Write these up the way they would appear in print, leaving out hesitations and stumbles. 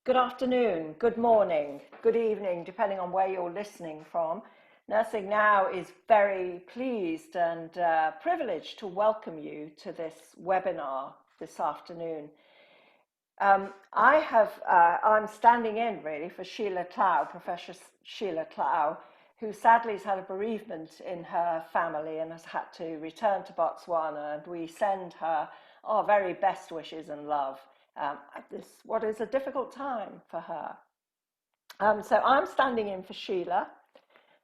Good afternoon, good morning, good evening, depending on where you're listening from. Nursing Now is very pleased and privileged to welcome you to this webinar this afternoon. I'm standing in really for Sheila Clow, Professor Sheila Clow, who sadly has had a bereavement in her family and has had to return to Botswana, and we send her our very best wishes and love at this, what is a difficult time for her. So I'm standing in for Sheila.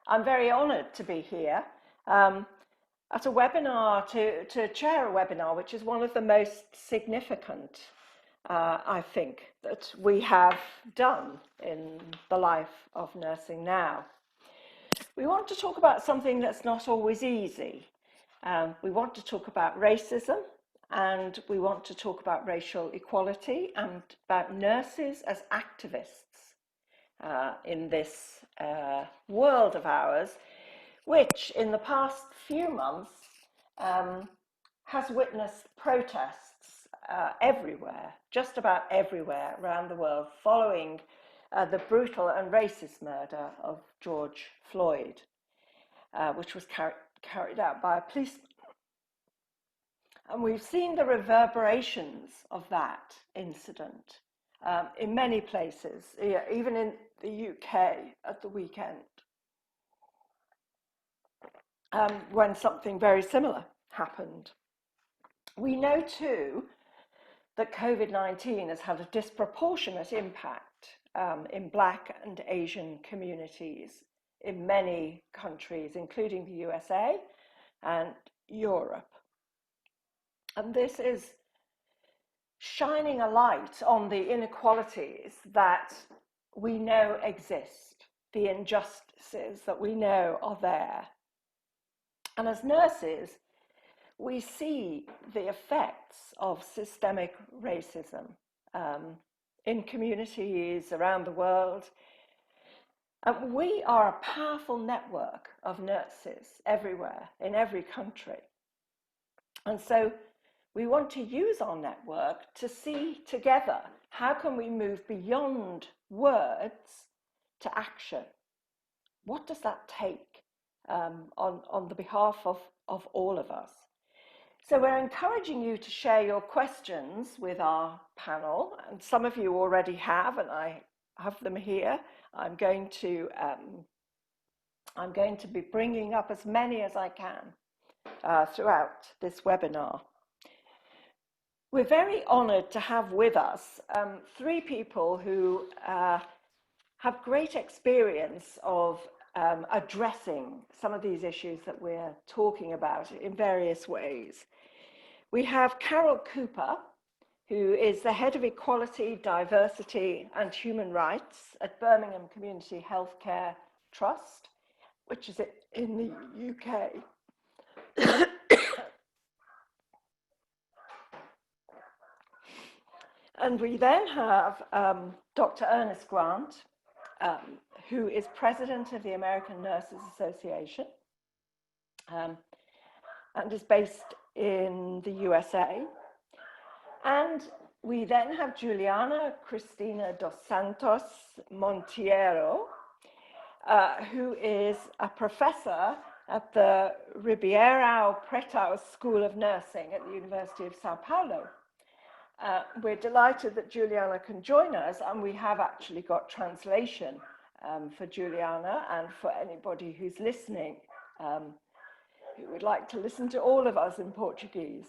I'm very honoured to be here at a webinar, to chair a webinar, which is one of the most significant, I think, that we have done in the life of Nursing Now. We want to talk about something that's not always easy. We want to talk about racism, and we want to talk about racial equality and about nurses as activists in this world of ours, which in the past few months has witnessed protests everywhere, just about everywhere around the world, following the brutal and racist murder of George Floyd, which was carried out by a policeman. And we've seen the reverberations of that incident in many places, even in the UK at the weekend, when something very similar happened. We know too that COVID-19 has had a disproportionate impact in Black and Asian communities in many countries, including the USA and Europe. And this is shining a light on the inequalities that we know exist, the injustices that we know are there. And as nurses, we see the effects of systemic racism in communities around the world. And we are a powerful network of nurses everywhere, in every country. And so we want to use our network to see together how can we move beyond words to action. What does that take on the behalf of all of us? So we're encouraging you to share your questions with our panel, and some of you already have, and I have them here. I'm going to be bringing up as many as I can throughout this webinar. We're very honoured to have with us three people who have great experience of addressing some of these issues that we're talking about in various ways. We have Carol Cooper, who is the Head of Equality, Diversity and Human Rights at Birmingham Community Healthcare Trust, which is in the UK. And we then have Dr. Ernest Grant, who is President of the American Nurses Association and is based in the USA. And we then have Juliana Cristina dos Santos Monteiro, who is a professor at the Ribeirão Preto School of Nursing at the University of Sao Paulo. We're delighted that Juliana can join us, and we have actually got translation for Juliana and for anybody who's listening who would like to listen to all of us in Portuguese.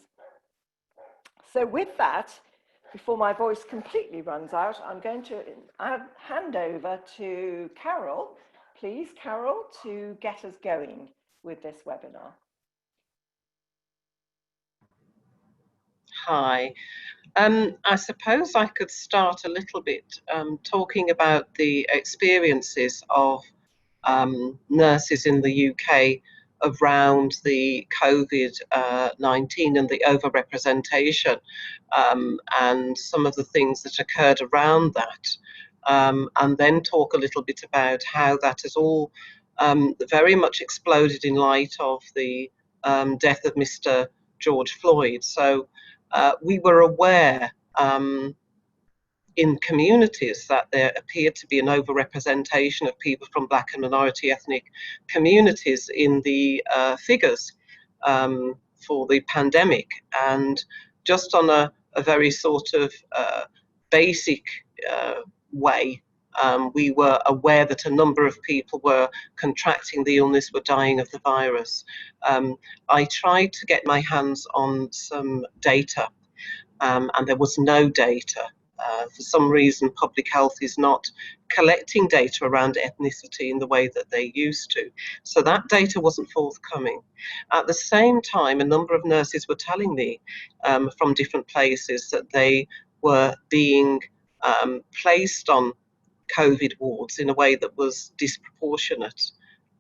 So with that, before my voice completely runs out, I'm going to hand over to Carol. Please, Carol, to get us going with this webinar. Hi. I suppose I could start a little bit talking about the experiences of nurses in the UK around the COVID-19 and the overrepresentation and some of the things that occurred around that, and then talk a little bit about how that has all very much exploded in light of the death of Mr. George Floyd. So we were aware in communities that there appeared to be an overrepresentation of people from Black and minority ethnic communities in the figures for the pandemic. And just on a very sort of basic way, we were aware that a number of people were contracting the illness, were dying of the virus. I tried to get my hands on some data, and there was no data. For some reason, public health is not collecting data around ethnicity in the way that they used to. So that data wasn't forthcoming. At the same time, a number of nurses were telling me from different places that they were being placed on COVID wards in a way that was disproportionate.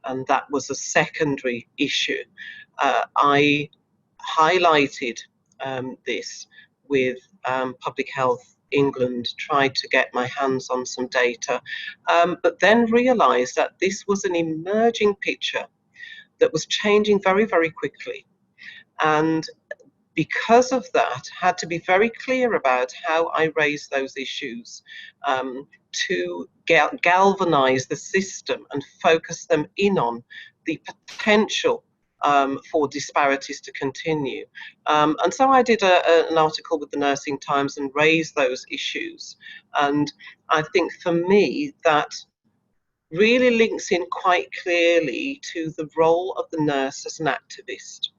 And that was a secondary issue. I highlighted this with Public Health England, tried to get my hands on some data, but then realised that this was an emerging picture that was changing very, very quickly. And because of that, had to be very clear about how I raised those issues to galvanise the system and focus them in on the potential for disparities to continue. And so I did an article with the Nursing Times and raised those issues. And I think for me, that really links in quite clearly to the role of the nurse as an activist.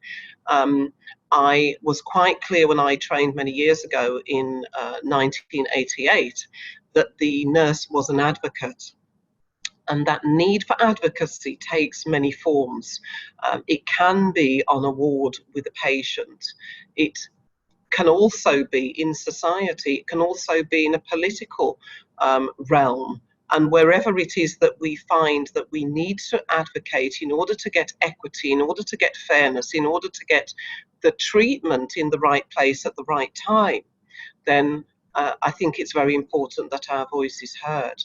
I was quite clear when I trained many years ago in 1988 that the nurse was an advocate. And that need for advocacy takes many forms. It can be on a ward with a patient. It can also be in society. It can also be in a political realm. And wherever it is that we find that we need to advocate in order to get equity, in order to get fairness, in order to get the treatment in the right place at the right time, then I think it's very important that our voice is heard.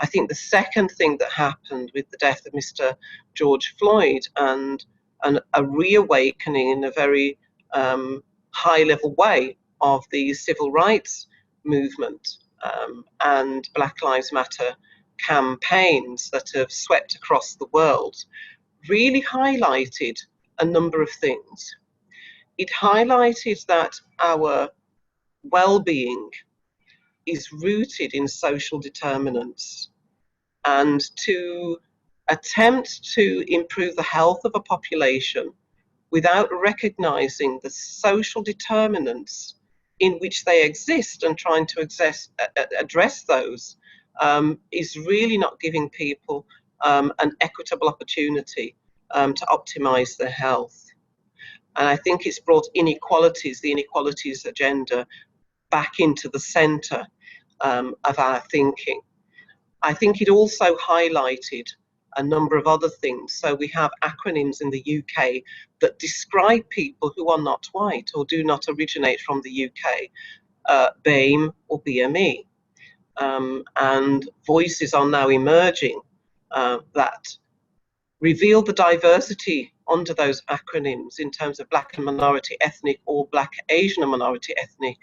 I think the second thing that happened with the death of Mr. George Floyd and a reawakening in a very high-level way of the civil rights movement and Black Lives Matter campaigns that have swept across the world really highlighted a number of things. It highlighted that our well-being is rooted in social determinants, and to attempt to improve the health of a population without recognizing the social determinants in which they exist and trying to address those is really not giving people an equitable opportunity to optimize their health. And I think it's brought inequalities, the inequalities agenda, back into the center of our thinking. I think it also highlighted a number of other things. So we have acronyms in the UK that describe people who are not white or do not originate from the UK, BAME or BME. And voices are now emerging that reveal the diversity under those acronyms in terms of Black and minority ethnic or Black Asian and minority ethnic,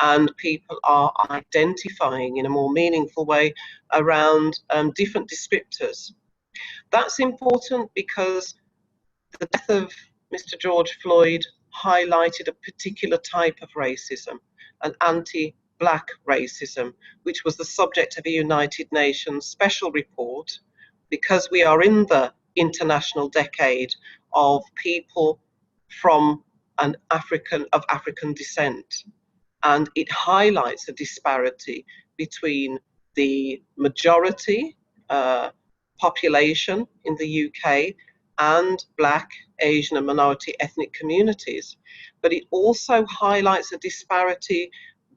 and people are identifying in a more meaningful way around different descriptors. That's important because the death of Mr. George Floyd highlighted a particular type of racism, an anti-Black racism, which was the subject of a United Nations special report, because we are in the international decade of people from African descent. And it highlights a disparity between the majority population in the UK and Black, Asian and minority ethnic communities. But it also highlights a disparity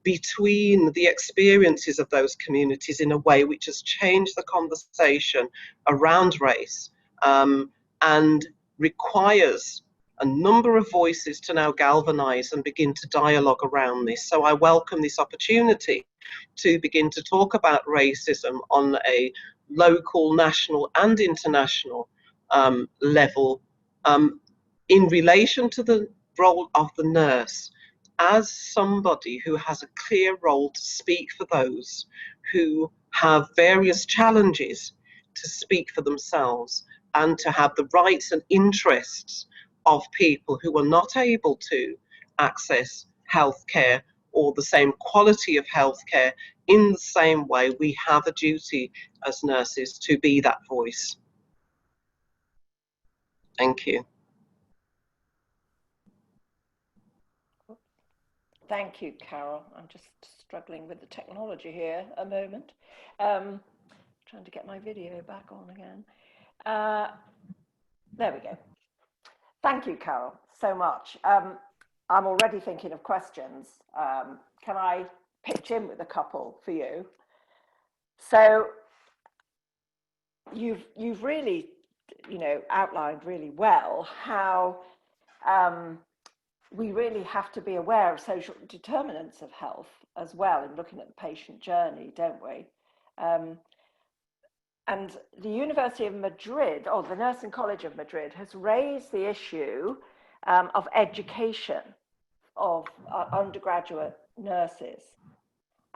between the experiences of those communities in a way which has changed the conversation around race and requires a number of voices to now galvanize and begin to dialogue around this. So I welcome this opportunity to begin to talk about racism on a local, national and international level in relation to the role of the nurse as somebody who has a clear role to speak for those who have various challenges, to speak for themselves and to have the rights and interests of people who are not able to access healthcare or the same quality of healthcare in the same way, we have a duty as nurses to be that voice. Thank you. Thank you, Carol. I'm just struggling with the technology here a moment. Trying to get my video back on again. There we go. Thank you, Carol, so much. I'm already thinking of questions. Can I pitch in with a couple for you? So you've really, outlined really well how we really have to be aware of social determinants of health as well in looking at the patient journey, don't we? And the University of Madrid, or the Nursing College of Madrid, has raised the issue of education of undergraduate nurses,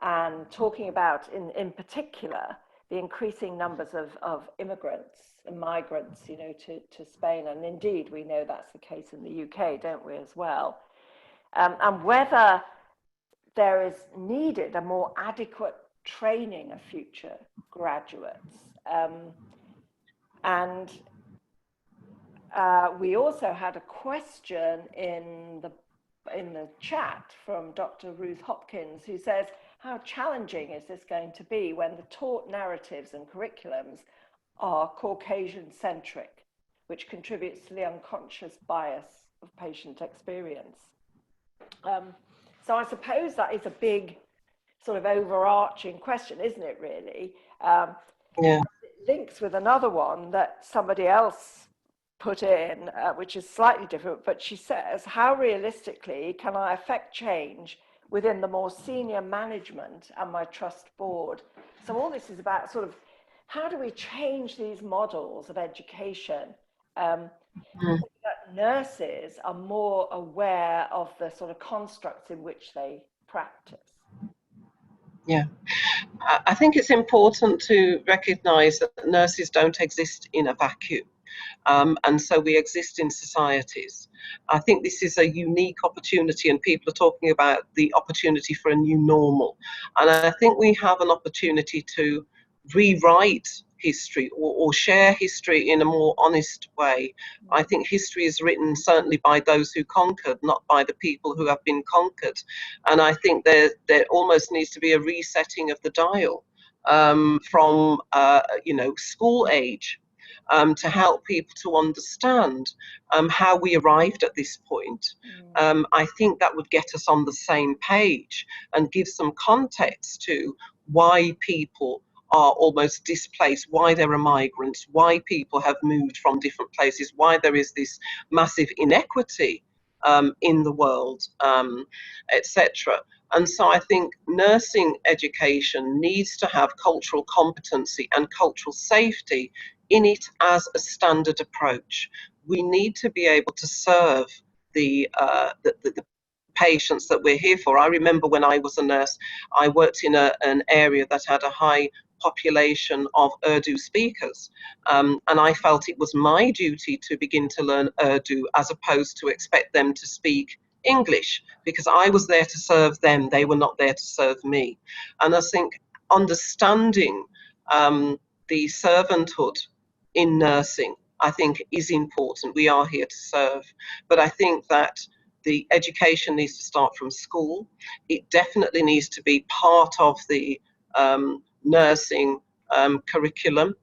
and talking about, in particular, the increasing numbers of immigrants and migrants, to Spain. And indeed, we know that's the case in the UK, don't we, as well? And whether there is needed a more adequate training of future graduates. And we also had a question in the chat from Dr. Ruth Hopkins, who says, how challenging is this going to be when the taught narratives and curriculums are Caucasian-centric, which contributes to the unconscious bias of patient experience? So I suppose that is a big sort of overarching question, isn't it, really? Yeah. It links with another one that somebody else put in, which is slightly different, but she says, how realistically can I affect change within the more senior management and my trust board? So all this is about sort of, how do we change these models of education that nurses are more aware of the sort of constructs in which they practice? Yeah, I think it's important to recognise that nurses don't exist in a vacuum. And so we exist in societies. I think this is a unique opportunity, and people are talking about the opportunity for a new normal. And I think we have an opportunity to rewrite history or share history in a more honest way. I think history is written certainly by those who conquered, not by the people who have been conquered. And I think there almost needs to be a resetting of the dial from school age. To help people to understand how we arrived at this point. I think that would get us on the same page and give some context to why people are almost displaced, why there are migrants, why people have moved from different places, why there is this massive inequity in the world, etc. And so I think nursing education needs to have cultural competency and cultural safety in it as a standard approach. We need to be able to serve the patients that we're here for. I remember when I was a nurse, I worked in an area that had a high population of Urdu speakers, and I felt it was my duty to begin to learn Urdu as opposed to expect them to speak English, because I was there to serve them, they were not there to serve me. And I think understanding the servanthood in nursing, I think, is important. We are here to serve, but I think that the education needs to start from school. It definitely needs to be part of the nursing curriculum.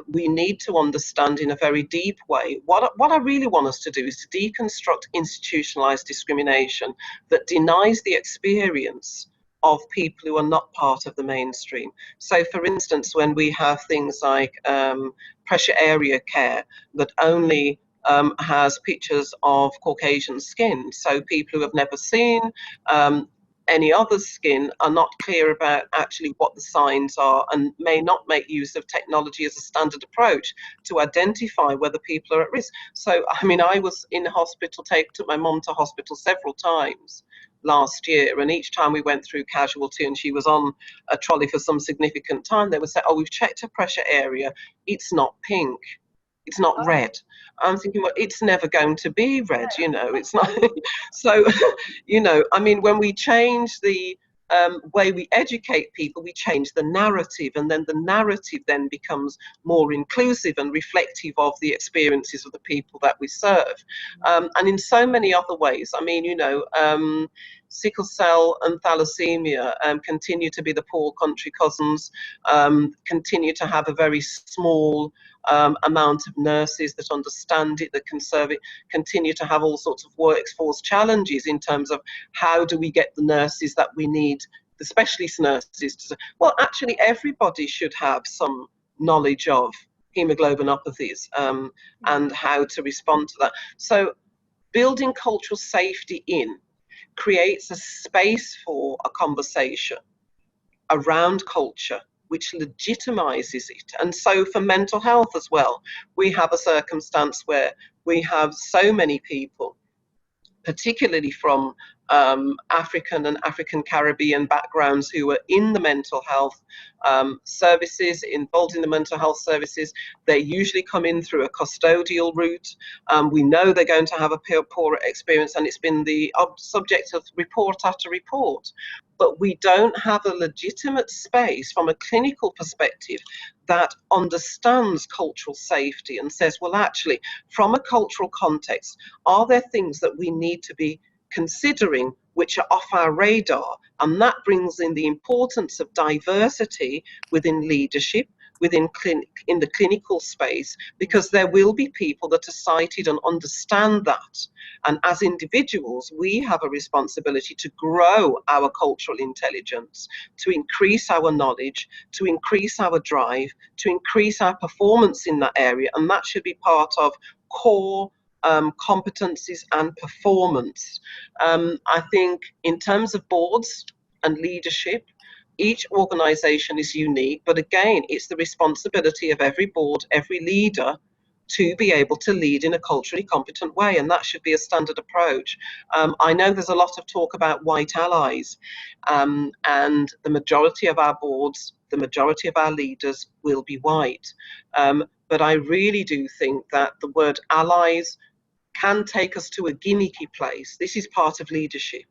We need to understand in a very deep way. What I really want us to do is to deconstruct institutionalized discrimination that denies the experience of people who are not part of the mainstream. So, for instance, when we have things like pressure area care that only has pictures of Caucasian skin, so people who have never seen any other skin are not clear about actually what the signs are and may not make use of technology as a standard approach to identify whether people are at risk. So, I mean, I was in hospital, took my mom to hospital several times last year, and each time we went through casualty and she was on a trolley for some significant time, they would say, oh, we've checked her pressure area, it's not pink, it's not red. I'm thinking, well, it's never going to be red, you know, it's not. So, you know, I mean, when we change the way we educate people, we change the narrative, and then the narrative then becomes more inclusive and reflective of the experiences of the people that we serve. And in so many other ways, I mean, you know, sickle cell and thalassemia continue to be the poor country cousins, continue to have a very small amount of nurses that understand it, that can serve it, continue to have all sorts of workforce challenges in terms of how do we get the nurses that we need, the specialist nurses, to, well, actually everybody should have some knowledge of hemoglobinopathies and how to respond to that. So building cultural safety in creates a space for a conversation around culture which legitimizes it. And so for mental health as well, we have a circumstance where we have so many people, particularly from African and African Caribbean backgrounds, who are in the mental health services, involved in the mental health services. They usually come in through a custodial route. We know they're going to have a poor experience, and it's been the subject of report after report. But we don't have a legitimate space from a clinical perspective that understands cultural safety and says, well, actually, from a cultural context, are there things that we need to be considering which are off our radar? And that brings in the importance of diversity within leadership, within in the clinical space, because there will be people that are sighted and understand that. And as individuals, we have a responsibility to grow our cultural intelligence, to increase our knowledge, to increase our drive, to increase our performance in that area. And that should be part of core competencies and performance. I think in terms of boards and leadership, each organization is unique, but again, it's the responsibility of every board, every leader, to be able to lead in a culturally competent way, and that should be a standard approach. I know there's a lot of talk about white allies, and the majority of our boards, the majority of our leaders will be white. But I really do think that the word allies can take us to a gimmicky place. This is part of leadership.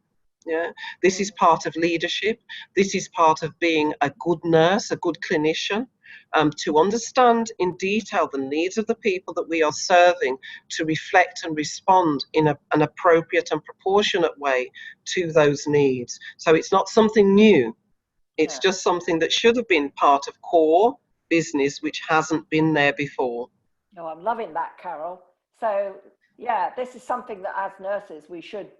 Yeah, this is part of leadership. This is part of being a good nurse, a good clinician, to understand in detail the needs of the people that we are serving, to reflect and respond in an appropriate and proportionate way to those needs. So it's not something new. It's just something that should have been part of core business, which hasn't been there before. No, I'm loving that, Carol. So yeah, this is something that as nurses we should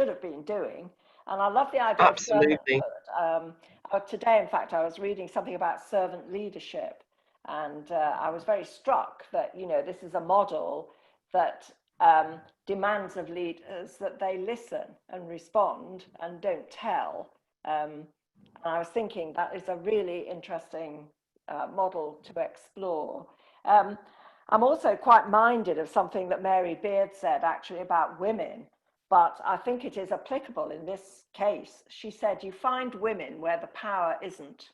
have been doing. And I love the idea Absolutely. of servanthood. Today, in fact, I was reading something about servant leadership, and I was very struck that, you know, this is a model that demands of leaders that they listen and respond and don't tell. And I was thinking that is a really interesting model to explore. I'm also quite minded of something that Mary Beard said actually about women, but I think it is applicable in this case. She said, you find women where the power isn't.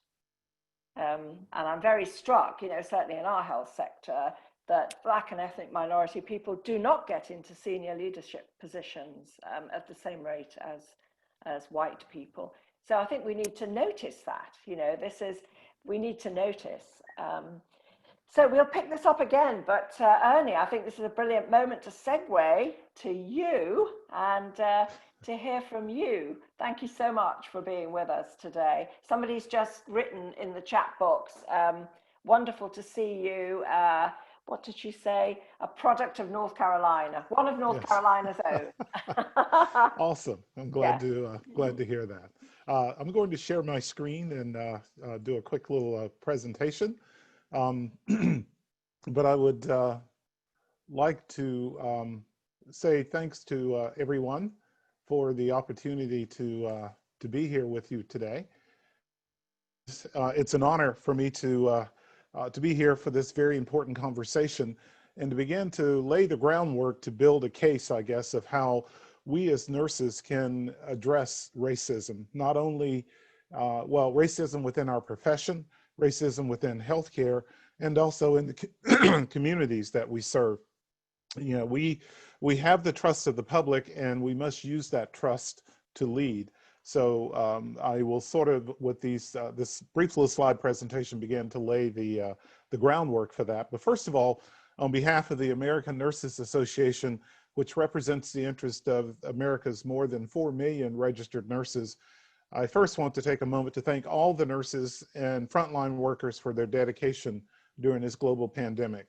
And I'm very struck, you know, certainly in our health sector, that Black and ethnic minority people do not get into senior leadership positions at the same rate as white people. So I think we need to notice that, you know, we need to notice. So we'll pick this up again, but Ernie, I think this is a brilliant moment to segue to you and to hear from you. Thank you so much for being with us today. Somebody's just written in the chat box, wonderful to see you. What did she say? A product of North Carolina, one of North Carolina's own. Awesome. I'm glad to hear that. I'm going to share my screen and do a quick little presentation. But I would like to say thanks to everyone for the opportunity to be here with you today. It's an honor for me to be here for this very important conversation and to begin to lay the groundwork to build a case, I guess, of how we as nurses can address racism, not only, racism within our profession, racism within healthcare, and also in the communities that we serve. You know, we have the trust of the public, and we must use that trust to lead. So I will sort of, with these this brief little slide presentation, begin to lay the groundwork for that. But first of all, on behalf of the American Nurses Association, which represents the interest of America's more than 4 million registered nurses, I first want to take a moment to thank all the nurses and frontline workers for their dedication during this global pandemic.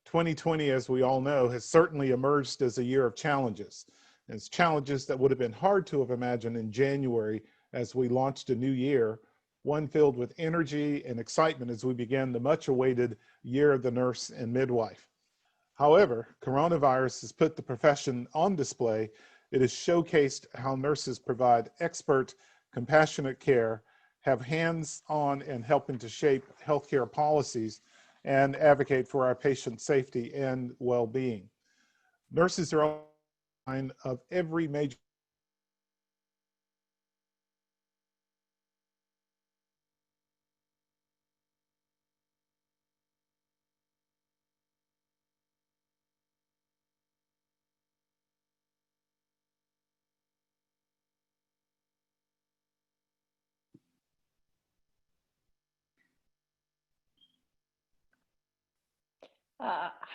2020, as we all know, has certainly emerged as a year of challenges. And it's challenges that would have been hard to have imagined in January as we launched a new year, one filled with energy and excitement as we began the much awaited Year of the Nurse and Midwife. However, coronavirus has put the profession on display. It has showcased how nurses provide expert, compassionate care, have hands-on in helping to shape healthcare policies, and advocate for our patient safety and well-being. Nurses are on the line of every major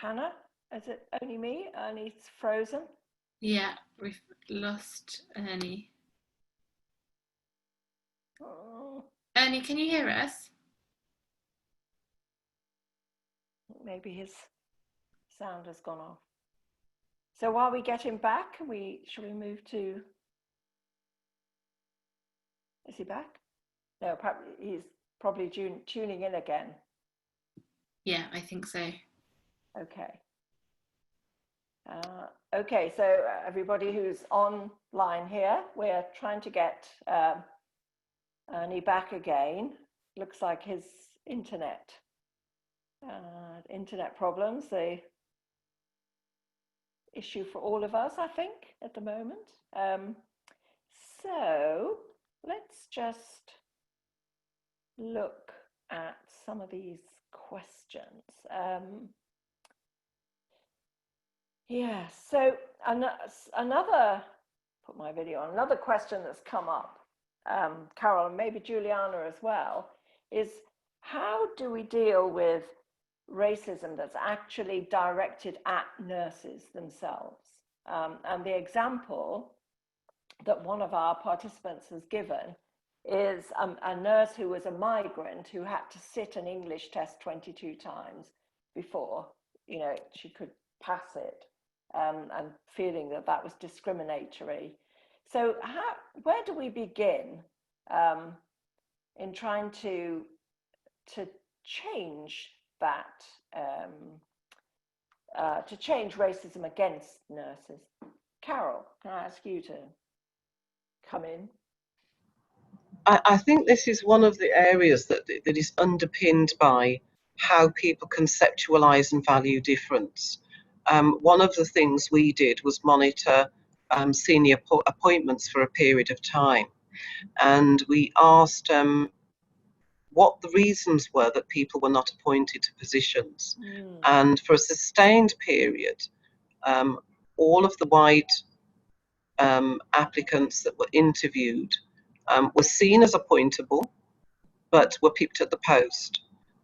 Hannah, is it only me? Ernie's frozen. Yeah, we've lost Ernie. Oh, Ernie, can you hear us? maybe his sound has gone off. So while we get him back, shall we move to? Is he back? No, he's probably tuning in again. Yeah, I think so. Okay. Okay, so everybody who's online here, we're trying to get Ernie back again. Looks like his internet problems, the issue for all of us, I think, at the moment. So let's just look at some of these questions. Yeah, so another, put my video on, another question that's come up, Carol, and maybe Juliana as well, is how do we deal with racism that's actually directed at nurses themselves? And the example that one of our participants has given is a nurse who was a migrant who had to sit an English test 22 times before, you know, she could pass it. And feeling that that was discriminatory. So where do we begin in trying to change that, to change racism against nurses? Carol, can I ask you to come in? I think this is one of the areas that is underpinned by how people conceptualize and value difference. One of the things we did was monitor senior appointments for a period of time, and we asked what the reasons were that people were not appointed to positions. And for a sustained period, all of the white applicants that were interviewed were seen as appointable, but were picked at the post.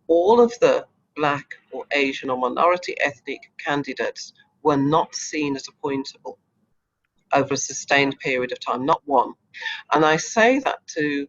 All of the Black or Asian or minority ethnic candidates were not seen as appointable over a sustained period of time, not one. And I say that to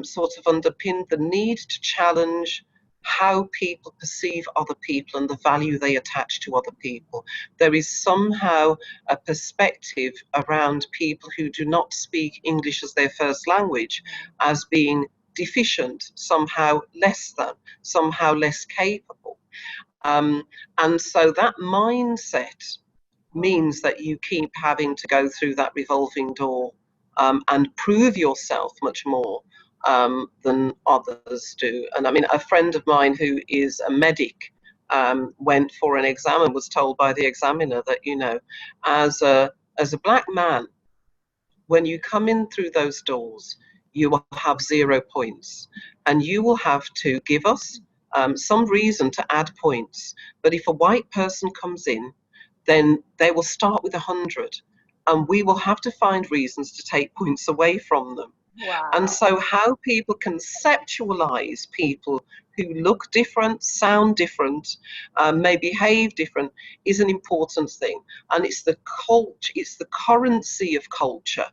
sort of underpin the need to challenge how people perceive other people and the value they attach to other people. There is somehow a perspective around people who do not speak English as their first language as being deficient, somehow less than, somehow less capable. And so that mindset means that you keep having to go through that revolving door and prove yourself much more than others do. And I mean, a friend of mine who is a medic went for an exam and was told by the examiner that, you know, as a black man, when you come in through those doors, you will have 0 points, and you will have to give us some reason to add points. But if a white person comes in, then they will start with 100, and we will have to find reasons to take points away from them. Wow. And so how people conceptualize people who look different, sound different, may behave different is an important thing. And it's the culture, it's the currency of culture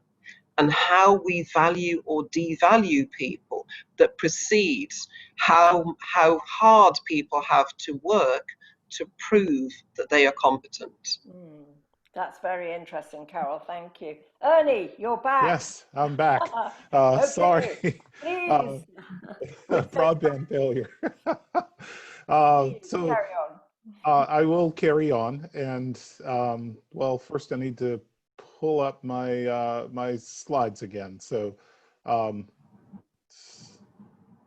and how we value or devalue people that precedes how hard people have to work to prove that they are competent. That's very interesting, Carol. Thank you. Ernie, you're back. Yes, I'm back. Okay, Sorry. please. Broadband failure. Please So carry on. I will carry on. And well, first I need to pull up my my slides again. So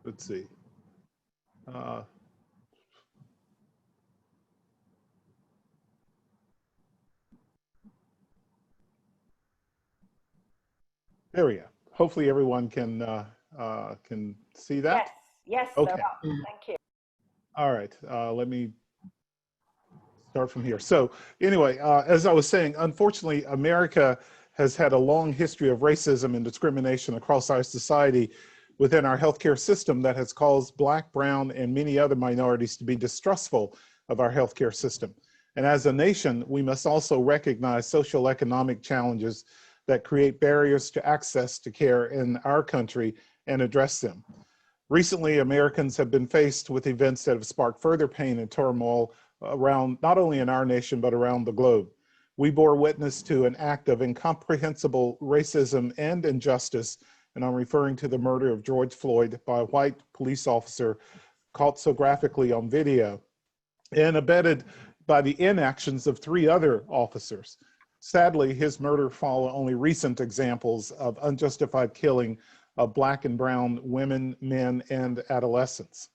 let's see. There we go. Hopefully everyone can see that. Yes, Okay. they're up. Thank you. All right. Let me start from here. So anyway, as I was saying, unfortunately, America has had a long history of racism and discrimination across our society within our healthcare system that has caused Black, brown, and many other minorities to be distrustful of our healthcare system. And as a nation, we must also recognize social economic challenges that create barriers to access to care in our country and address them. Recently, Americans have been faced with events that have sparked further pain and turmoil around, not only in our nation, but around the globe. We bore witness to an act of incomprehensible racism and injustice, and I'm referring to the murder of George Floyd by a white police officer caught so graphically on video, and abetted by the inactions of 3 other officers. Sadly, his murder follow only recent examples of unjustified killing of Black and brown women, men, and adolescents.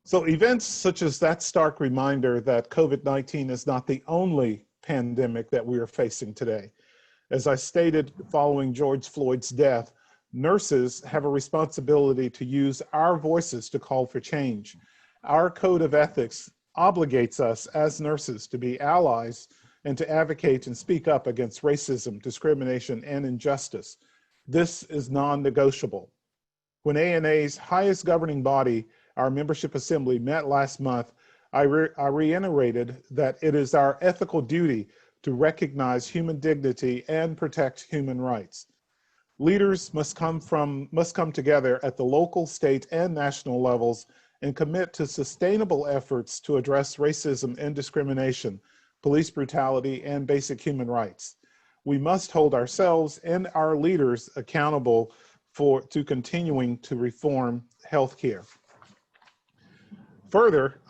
So events such as that stark reminder that COVID-19 is not the only pandemic that we are facing today. As I stated following George Floyd's death, nurses have a responsibility to use our voices to call for change. Our code of ethics obligates us as nurses to be allies and to advocate and speak up against racism, discrimination, and injustice. This is non-negotiable. When ANA's highest governing body, our membership assembly, met last month, I reiterated that it is our ethical duty to recognize human dignity and protect human rights. Leaders must come together at the local, state, and national levels and commit to sustainable efforts to address racism and discrimination, police brutality, and basic human rights. We must hold ourselves and our leaders accountable to continuing to reform healthcare. Further,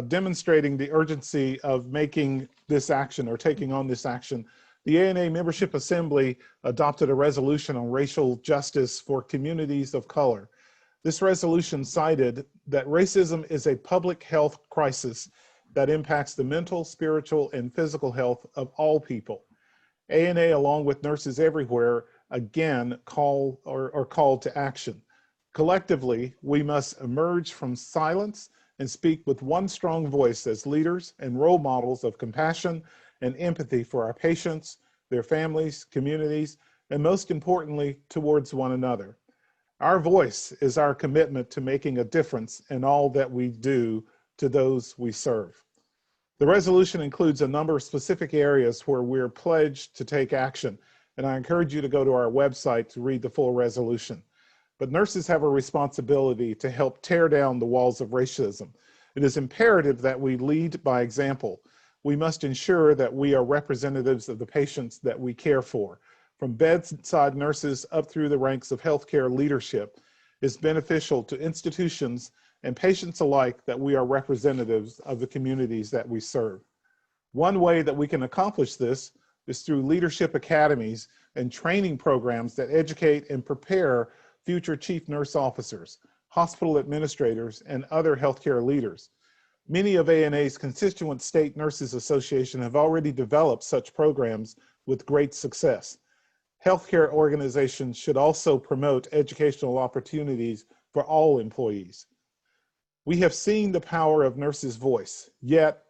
demonstrating the urgency of making this action or taking on this action, the ANA Membership Assembly adopted a resolution on racial justice for communities of color. This resolution cited that racism is a public health crisis that impacts the mental, spiritual, and physical health of all people. ANA, along with nurses everywhere, again called to action. Collectively, we must emerge from silence and speak with one strong voice as leaders and role models of compassion and empathy for our patients, their families, communities, and most importantly, towards one another. Our voice is our commitment to making a difference in all that we do to those we serve. The resolution includes a number of specific areas where we're pledged to take action, and I encourage you to go to our website to read the full resolution. But nurses have a responsibility to help tear down the walls of racism. It is imperative that we lead by example. We must ensure that we are representatives of the patients that we care for. From bedside nurses up through the ranks of healthcare leadership, it's beneficial to institutions and patients alike that we are representatives of the communities that we serve. One way that we can accomplish this is through leadership academies and training programs that educate and prepare future chief nurse officers, hospital administrators, and other healthcare leaders. Many of ANA's constituent state nurses association have already developed such programs with great success. Healthcare organizations should also promote educational opportunities for all employees. We have seen the power of nurses' voice, yet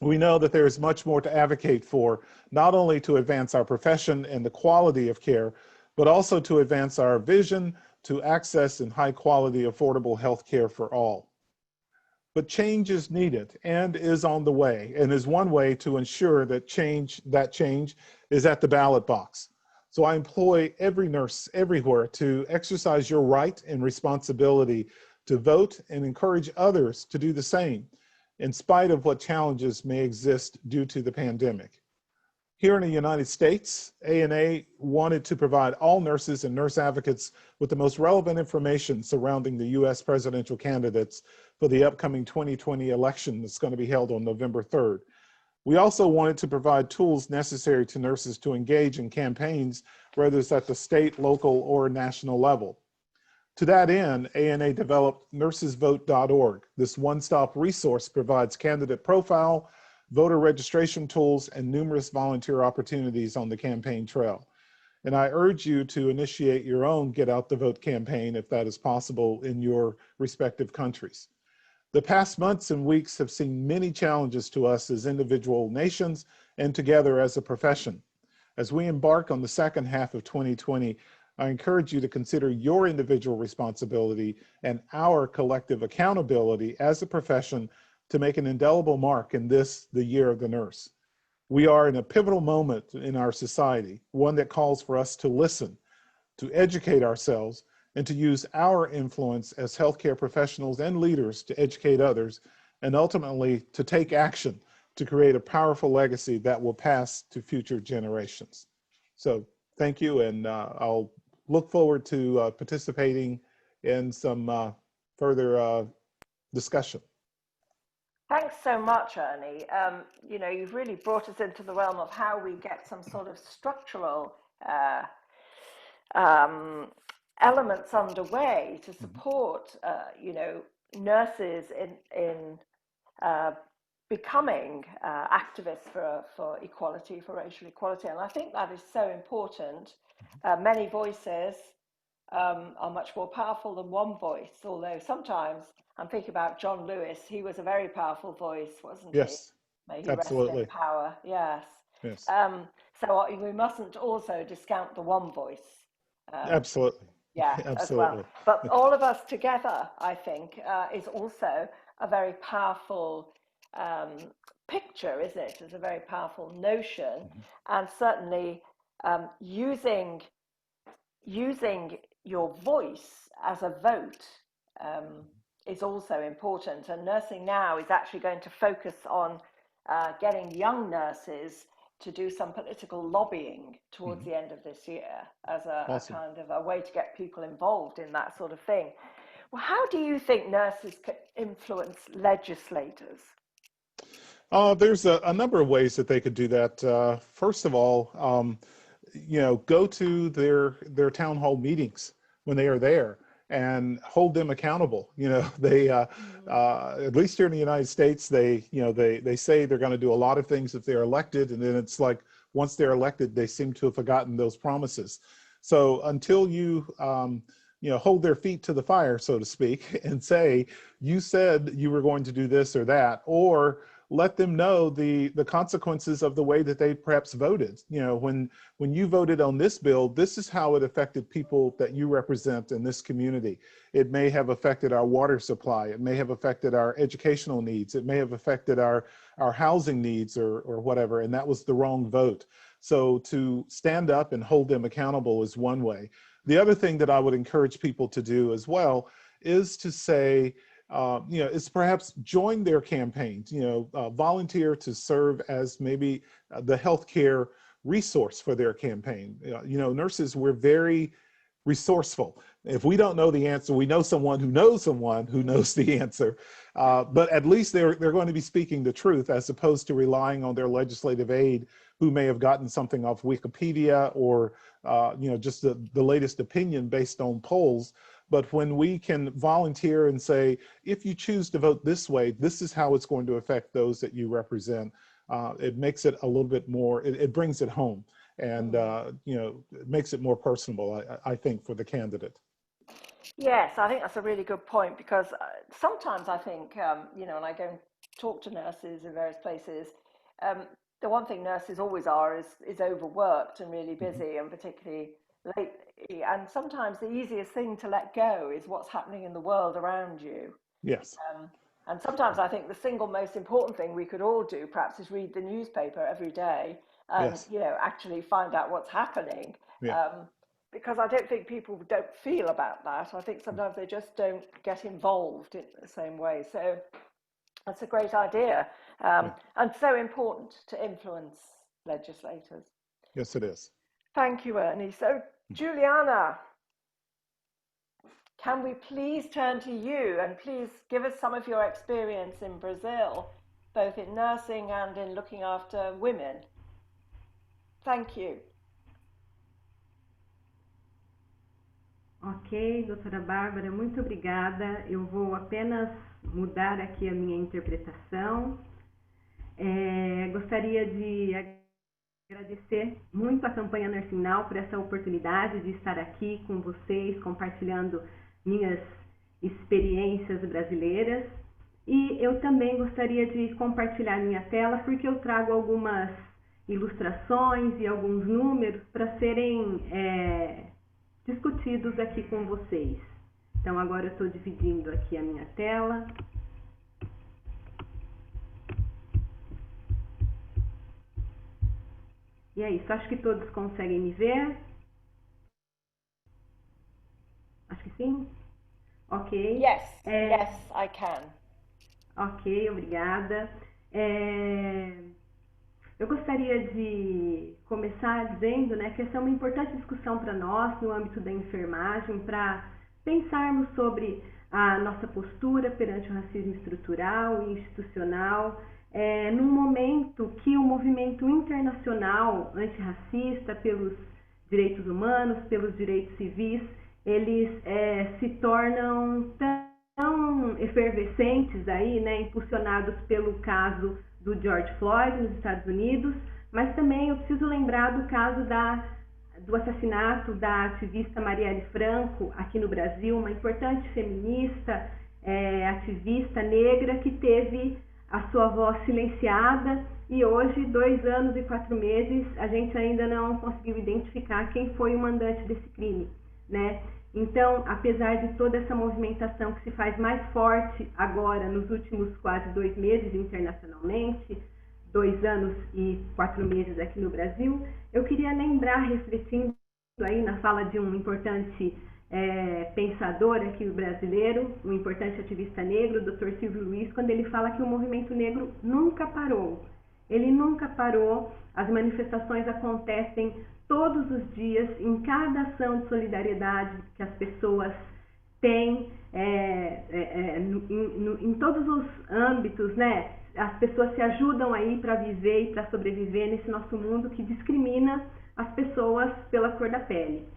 we know that there is much more to advocate for, not only to advance our profession and the quality of care, but also to advance our vision to access and high quality, affordable health care for all. But change is needed and is on the way, and is one way to ensure that change is at the ballot box. So I employ every nurse everywhere to exercise your right and responsibility to vote and encourage others to do the same, in spite of what challenges may exist due to the pandemic. Here in the United States, ANA wanted to provide all nurses and nurse advocates with the most relevant information surrounding the US presidential candidates for the upcoming 2020 election that's going to be held on November 3rd. We also wanted to provide tools necessary to nurses to engage in campaigns, whether it's at the state, local, or national level. To that end, ANA developed nursesvote.org. This one-stop resource provides candidate profile, voter registration tools, and numerous volunteer opportunities on the campaign trail. And I urge you to initiate your own Get Out the Vote campaign if that is possible in your respective countries. The past months and weeks have seen many challenges to us as individual nations and together as a profession. As we embark on the second half of 2020, I encourage you to consider your individual responsibility and our collective accountability as a profession to make an indelible mark in this, the year of the nurse. We are in a pivotal moment in our society, one that calls for us to listen, to educate ourselves, and to use our influence as healthcare professionals and leaders to educate others, and ultimately to take action to create a powerful legacy that will pass to future generations. So thank you, and I'll look forward to participating in some further discussion. Thanks so much, Ernie. You know, you've really brought us into the realm of how we get some sort of structural elements underway to support, you know, nurses in becoming activists for equality, for racial equality. And I think that is so important. Many voices are much more powerful than one voice, although sometimes I'm thinking about John Lewis. He was a very powerful voice, wasn't he? Yes, May he absolutely. rest in power. Yes. Yes. So we mustn't also discount the one voice. Absolutely. Yeah, absolutely. As well. But all of us together, I think, is also a very powerful picture, isn't it? It's a very powerful notion, and certainly using your voice as a vote is also important. And Nursing Now is actually going to focus on getting young nurses to do some political lobbying towards the end of this year as a kind of a way to get people involved in that sort of thing. Well, how do you think nurses can influence legislators? There's a number of ways that they could do that. First of all, you know, go to their town hall meetings when they are there and hold them accountable. You know, they at least here in the United States, they say they're going to do a lot of things if they're elected, and then it's like once they're elected, they seem to have forgotten those promises. So until you hold their feet to the fire, so to speak, and say you said you were going to do this or that, or let them know the consequences of the way that they perhaps voted. You know, when you voted on this bill, this is how it affected people that you represent in this community. It may have affected our water supply. It may have affected our educational needs. It may have affected our housing needs or whatever, and that was the wrong vote. So to stand up and hold them accountable is one way. The other thing that I would encourage people to do as well is to say, is perhaps join their campaigns, volunteer to serve as maybe the healthcare resource for their campaign. Nurses, we're very resourceful. If we don't know the answer, we know someone who knows the answer, but at least they're going to be speaking the truth as opposed to relying on their legislative aide who may have gotten something off Wikipedia or, just the latest opinion based on polls. But when we can volunteer and say, if you choose to vote this way, this is how it's going to affect those that you represent, it makes it a little bit more, it brings it home. and it makes it more personable, I think, for the candidate. Yes, I think that's a really good point, because sometimes I think, when I go and talk to nurses in various places, the one thing nurses always are is overworked and really busy, and particularly lately. And sometimes the easiest thing to let go is what's happening in the world around you. Yes. And sometimes I think the single most important thing we could all do perhaps is read the newspaper every day and, Yes. actually find out what's happening. Yeah. Because I don't think people don't feel about that. I think sometimes they just don't get involved in the same way. So that's a great idea, and so important to influence legislators. Yes, it is. Thank you, Ernie. So, Juliana, can we please turn to you and please give us some of your experience in Brazil, both in nursing and in looking after women? Thank you. Ok, doutora Bárbara, muito obrigada. Eu vou apenas mudar aqui a minha interpretação. Gostaria de agradecer muito a campanha Nursing Now por essa oportunidade de estar aqui com vocês, compartilhando minhas experiências brasileiras. E eu também gostaria de compartilhar minha tela, porque eu trago algumas ilustrações e alguns números para serem discutidos aqui com vocês. Então, agora eu estou dividindo aqui a minha tela. E é isso, acho que todos conseguem me ver. Acho que sim. Ok. Yes, yes, I can. Ok, obrigada. Eu gostaria de começar dizendo, que essa é uma importante discussão para nós no âmbito da enfermagem, para pensarmos sobre a nossa postura perante o racismo estrutural e institucional, num momento que o movimento internacional antirracista, pelos direitos humanos, pelos direitos civis, eles se tornam tão efervescentes aí, impulsionados pelo caso do George Floyd nos Estados Unidos, mas também eu preciso lembrar do caso do assassinato da ativista Marielle Franco aqui no Brasil, uma importante feminista, ativista negra que teve a sua voz silenciada, e hoje, 2 anos e 4 meses, a gente ainda não conseguiu identificar quem foi o mandante desse crime, Então, apesar de toda essa movimentação que se faz mais forte agora, nos últimos quase 2 meses internacionalmente, 2 anos e 4 meses aqui no Brasil, eu queria lembrar, refletindo aí na fala de um importante pensador aqui brasileiro, um importante ativista negro, o Dr. Silvio Luiz, quando ele fala que o movimento negro nunca parou. Ele nunca parou, as manifestações acontecem todos os dias, em cada ação de solidariedade que as pessoas têm, em todos os âmbitos, as pessoas se ajudam aí para viver e para sobreviver nesse nosso mundo que discrimina as pessoas pela cor da pele.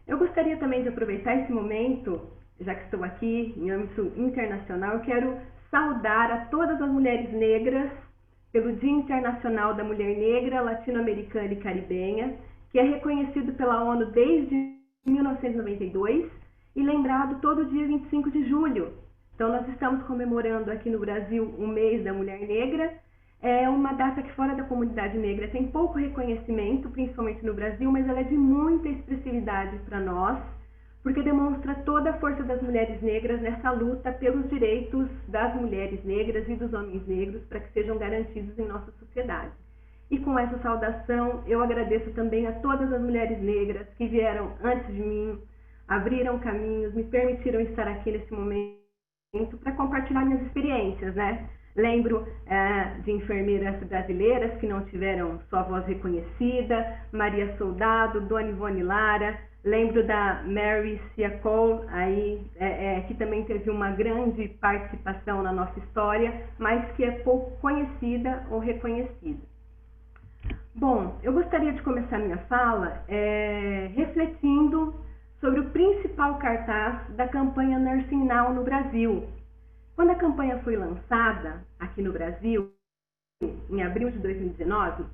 Eu gostaria também de aproveitar esse momento, já que estou aqui em âmbito internacional, eu quero saudar a todas as mulheres negras pelo Dia Internacional da Mulher Negra, Latino-Americana e Caribenha, que é reconhecido pela ONU desde 1992 e lembrado todo dia 25 de julho. Então, nós estamos comemorando aqui no Brasil o mês da Mulher Negra. É uma data que fora da comunidade negra tem pouco reconhecimento, principalmente no Brasil, mas ela é de muita expressividade para nós, porque demonstra toda a força das mulheres negras nessa luta pelos direitos das mulheres negras e dos homens negros para que sejam garantidos em nossa sociedade. E com essa saudação, eu agradeço também a todas as mulheres negras que vieram antes de mim, abriram caminhos, me permitiram estar aqui nesse momento para compartilhar minhas experiências, Lembro de enfermeiras brasileiras que não tiveram sua voz reconhecida, Maria Soldado, Dona Ivone Lara, lembro da Mary Siacol, que também teve uma grande participação na nossa história, mas que é pouco conhecida ou reconhecida. Bom, eu gostaria de começar minha fala refletindo sobre o principal cartaz da campanha Nursing Now no Brasil. Quando a campanha foi lançada aqui no Brasil, em abril de 2019,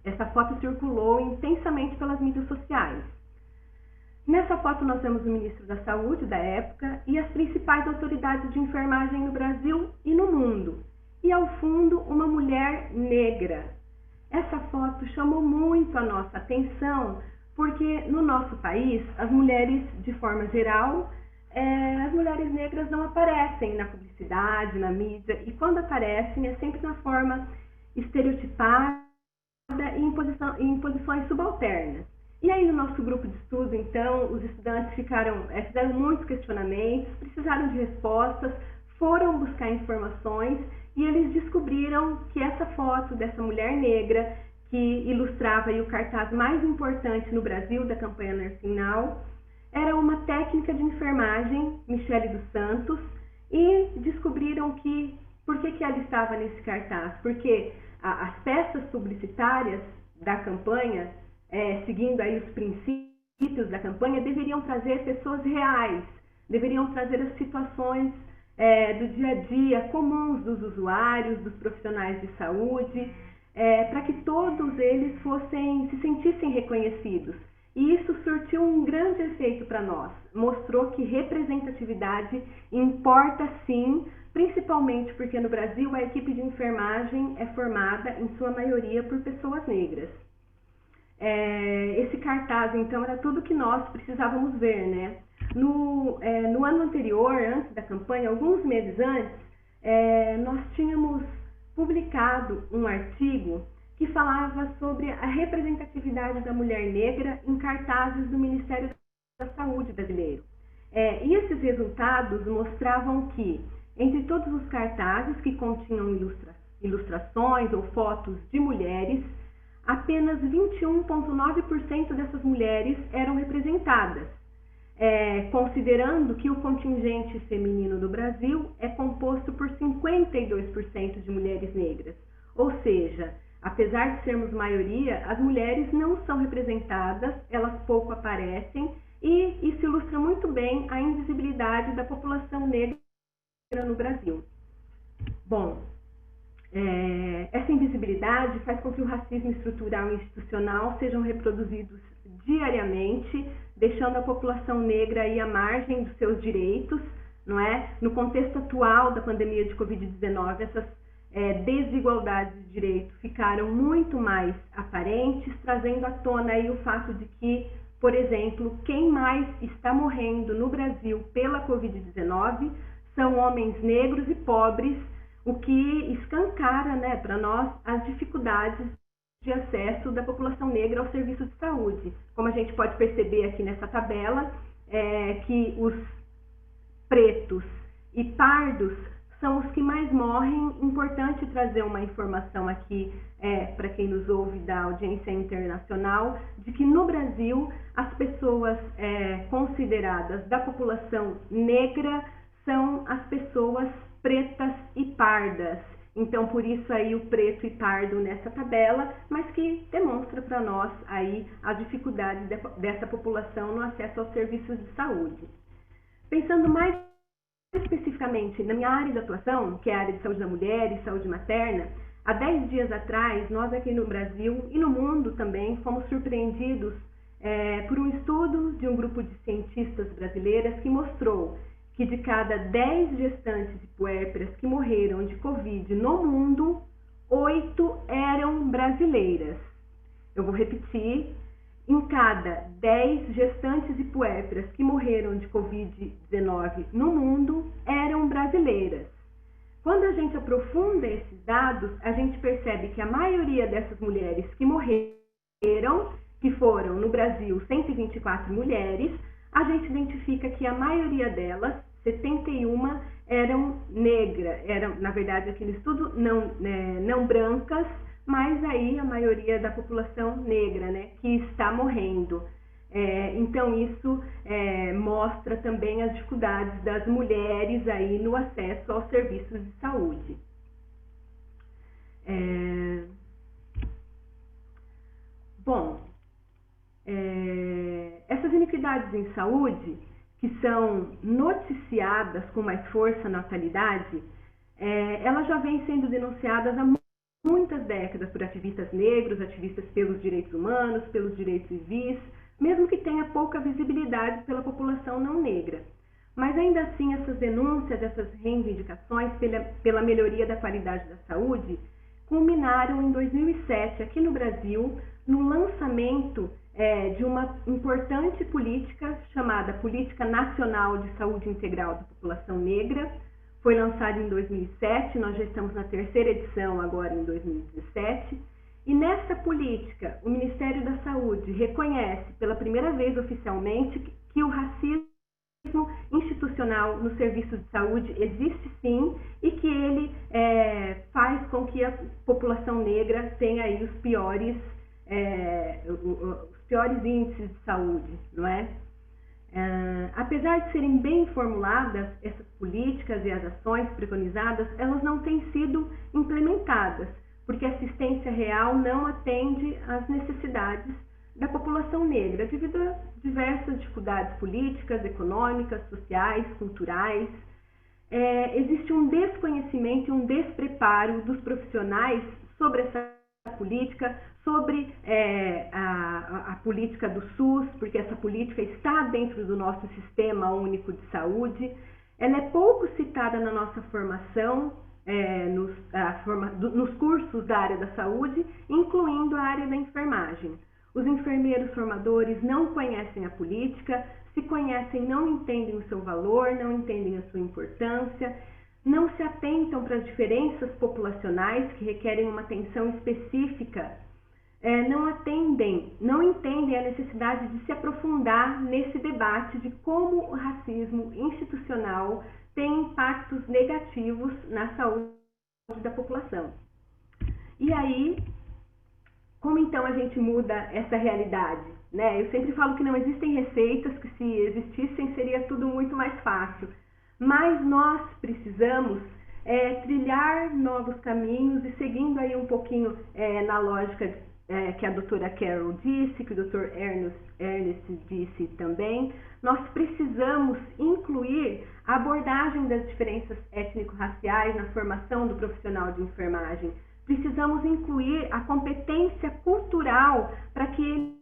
Essa foto circulou intensamente pelas mídias sociais. Nessa foto nós vemos o ministro da Saúde da época e as principais autoridades de enfermagem no Brasil e no mundo. E ao fundo, uma mulher negra. Essa foto chamou muito a nossa atenção porque no nosso país, as mulheres, de forma geral, as mulheres negras não aparecem na publicidade, na mídia, e quando aparecem é sempre na forma estereotipada e em posições subalternas. E aí no nosso grupo de estudo, então, os estudantes fizeram muitos questionamentos, precisaram de respostas, foram buscar informações e eles descobriram que essa foto dessa mulher negra, que ilustrava aí o cartaz mais importante no Brasil da campanha Nursing Now, era uma técnica de enfermagem, Michele dos Santos, e descobriram que, por que ela estava nesse cartaz? Porque as peças publicitárias da campanha, seguindo aí os princípios da campanha, deveriam trazer pessoas reais, deveriam trazer as situações do dia a dia comuns dos usuários, dos profissionais de saúde, para que todos eles se sentissem reconhecidos. E isso surtiu um grande efeito para nós. Mostrou que representatividade importa sim, principalmente porque no Brasil a equipe de enfermagem é formada, em sua maioria, por pessoas negras. Esse cartaz, então, era tudo que nós precisávamos ver, né? No ano anterior, antes da campanha, alguns meses antes, nós tínhamos publicado um artigo que falava sobre a representatividade da mulher negra em cartazes do Ministério da Saúde brasileiro. E esses resultados mostravam que, entre todos os cartazes que continham ilustrações ou fotos de mulheres, apenas 21,9% dessas mulheres eram representadas, considerando que o contingente feminino do Brasil é composto por 52% de mulheres negras. Ou seja, apesar de sermos maioria, as mulheres não são representadas, elas pouco aparecem, e isso ilustra muito bem a invisibilidade da população negra no Brasil. Bom, essa invisibilidade faz com que o racismo estrutural e institucional sejam reproduzidos diariamente, deixando a população negra aí à margem dos seus direitos, não é? No contexto atual da pandemia de Covid-19, essas desigualdades de direito ficaram muito mais aparentes, trazendo à tona aí o fato de que, por exemplo, quem mais está morrendo no Brasil pela Covid-19 são homens negros e pobres, o que escancara, né, para nós as dificuldades de acesso da população negra ao serviço de saúde. Como a gente pode perceber aqui nessa tabela, que os pretos e pardos são os que mais morrem. Importante trazer uma informação aqui para quem nos ouve da audiência internacional, de que no Brasil as pessoas consideradas da população negra são as pessoas pretas e pardas. Então, por isso aí o preto e pardo nessa tabela, mas que demonstra para nós aí a dificuldade dessa população no acesso aos serviços de saúde. Pensando mais especificamente na minha área de atuação, que é a área de saúde da mulher e saúde materna, há 10 dias atrás, nós aqui no Brasil e no mundo também fomos surpreendidos por um estudo de um grupo de cientistas brasileiras que mostrou que de cada 10 gestantes e puérperas que morreram de Covid no mundo, 8 eram brasileiras. Eu vou repetir. Em cada 10 gestantes e puérperas que morreram de Covid-19 no mundo, eram brasileiras. Quando a gente aprofunda esses dados, a gente percebe que a maioria dessas mulheres que morreram, que foram no Brasil 124 mulheres, a gente identifica que a maioria delas, 71, eram negras, eram, na verdade, aqui no estudo, não brancas, mas aí a maioria da população negra, né, que está morrendo. Então isso mostra também as dificuldades das mulheres aí no acesso aos serviços de saúde. Bom, essas iniquidades em saúde, que são noticiadas com mais força na atualidade, elas já vêm sendo denunciadas há muitas décadas por ativistas negros, ativistas pelos direitos humanos, pelos direitos civis, mesmo que tenha pouca visibilidade pela população não negra. Mas ainda assim, essas denúncias, essas reivindicações pela melhoria da qualidade da saúde culminaram em 2007, aqui no Brasil, no lançamento de uma importante política chamada Política Nacional de Saúde Integral da População Negra. Foi lançada em 2007, nós já estamos na terceira edição agora em 2017. E nessa política, o Ministério da Saúde reconhece pela primeira vez oficialmente que o racismo institucional nos serviços de saúde existe sim e que ele faz com que a população negra tenha aí os piores índices de saúde, não é? Apesar de serem bem formuladas, essas políticas e as ações preconizadas, elas não têm sido implementadas, porque a assistência real não atende às necessidades da população negra, devido a diversas dificuldades políticas, econômicas, sociais, culturais. Existe um desconhecimento e um despreparo dos profissionais sobre essa política, sobre a política do SUS, porque essa política está dentro do nosso Sistema Único de Saúde. Ela é pouco citada na nossa formação, nos cursos da área da saúde, incluindo a área da enfermagem. Os enfermeiros formadores não conhecem a política, se conhecem, não entendem o seu valor, não entendem a sua importância, não se atentam para as diferenças populacionais que requerem uma atenção específica, não entendem a necessidade de se aprofundar nesse debate de como o racismo institucional tem impactos negativos na saúde da população. E aí, como então a gente muda essa realidade? Né? Eu sempre falo que não existem receitas, que se existissem seria tudo muito mais fácil. Mas nós precisamos trilhar novos caminhos e seguindo aí um pouquinho na lógica que a doutora Carol disse, que o doutor Ernest disse também, nós precisamos incluir a abordagem das diferenças étnico-raciais na formação do profissional de enfermagem. Precisamos incluir a competência cultural para que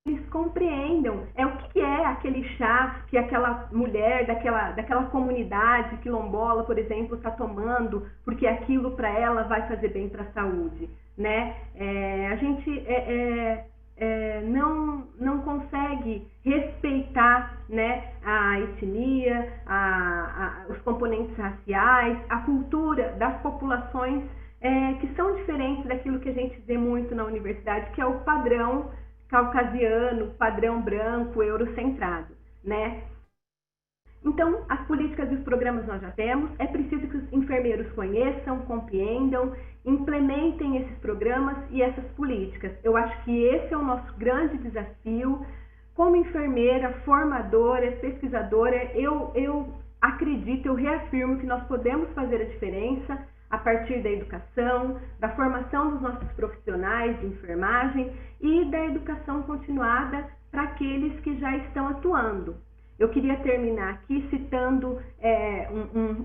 eles compreendam o que é aquele chá que aquela mulher daquela comunidade quilombola, por exemplo, está tomando, porque aquilo para ela vai fazer bem para a saúde, né? A gente não consegue respeitar, né, a etnia, os componentes raciais, a cultura das populações que são diferentes daquilo que a gente vê muito na universidade, que é o padrão caucasiano, padrão branco, eurocentrado, né? Então, as políticas e os programas nós já temos, é preciso que os enfermeiros conheçam, compreendam, implementem esses programas e essas políticas. Eu acho que esse é o nosso grande desafio. Como enfermeira, formadora, pesquisadora, eu acredito, eu reafirmo que nós podemos fazer a diferença a partir da educação, da formação dos nossos profissionais de enfermagem e da educação continuada para aqueles que já estão atuando. Eu queria terminar aqui citando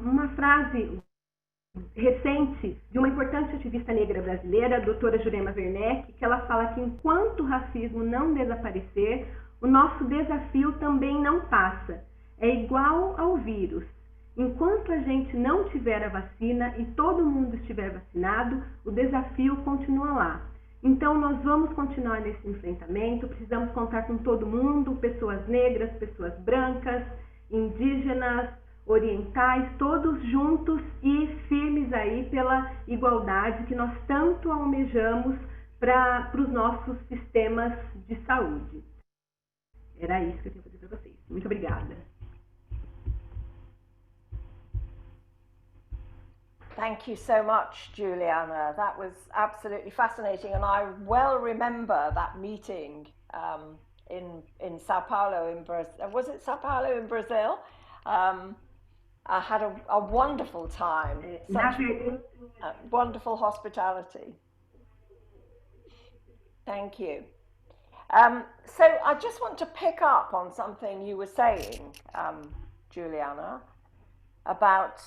uma frase recente de uma importante ativista negra brasileira, a doutora Juliana, que ela fala que enquanto o racismo não desaparecer, o nosso desafio também não passa. É igual ao vírus. Enquanto a gente não tiver a vacina e todo mundo estiver vacinado, o desafio continua lá. Então, nós vamos continuar nesse enfrentamento, precisamos contar com todo mundo, pessoas negras, pessoas brancas, indígenas, orientais, todos juntos e firmes aí pela igualdade que nós tanto almejamos para os nossos sistemas de saúde. Era isso que eu tinha para dizer para vocês. Muito obrigada. Thank you so much, Juliana. That was absolutely fascinating, and I well remember that meeting in Sao Paulo in Brazil. Was it Sao Paulo in Brazil? I had a wonderful time. Such wonderful hospitality. Thank you. So I just want to pick up on something you were saying, Juliana, about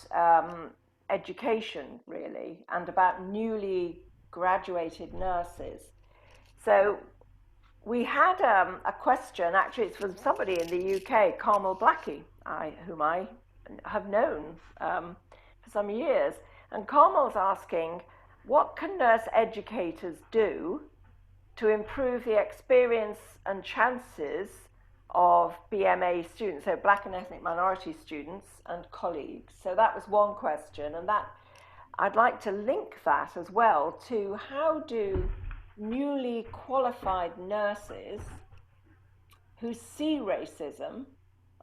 education, really, and about newly graduated nurses. So we had a question, actually it's from somebody in the UK, Carmel Blackie, whom I have known for some years. And Carmel's asking, what can nurse educators do to improve the experience and chances of BMA students, so Black and ethnic minority students and colleagues? So that was one question, and that I'd like to link that as well to how do newly qualified nurses who see racism,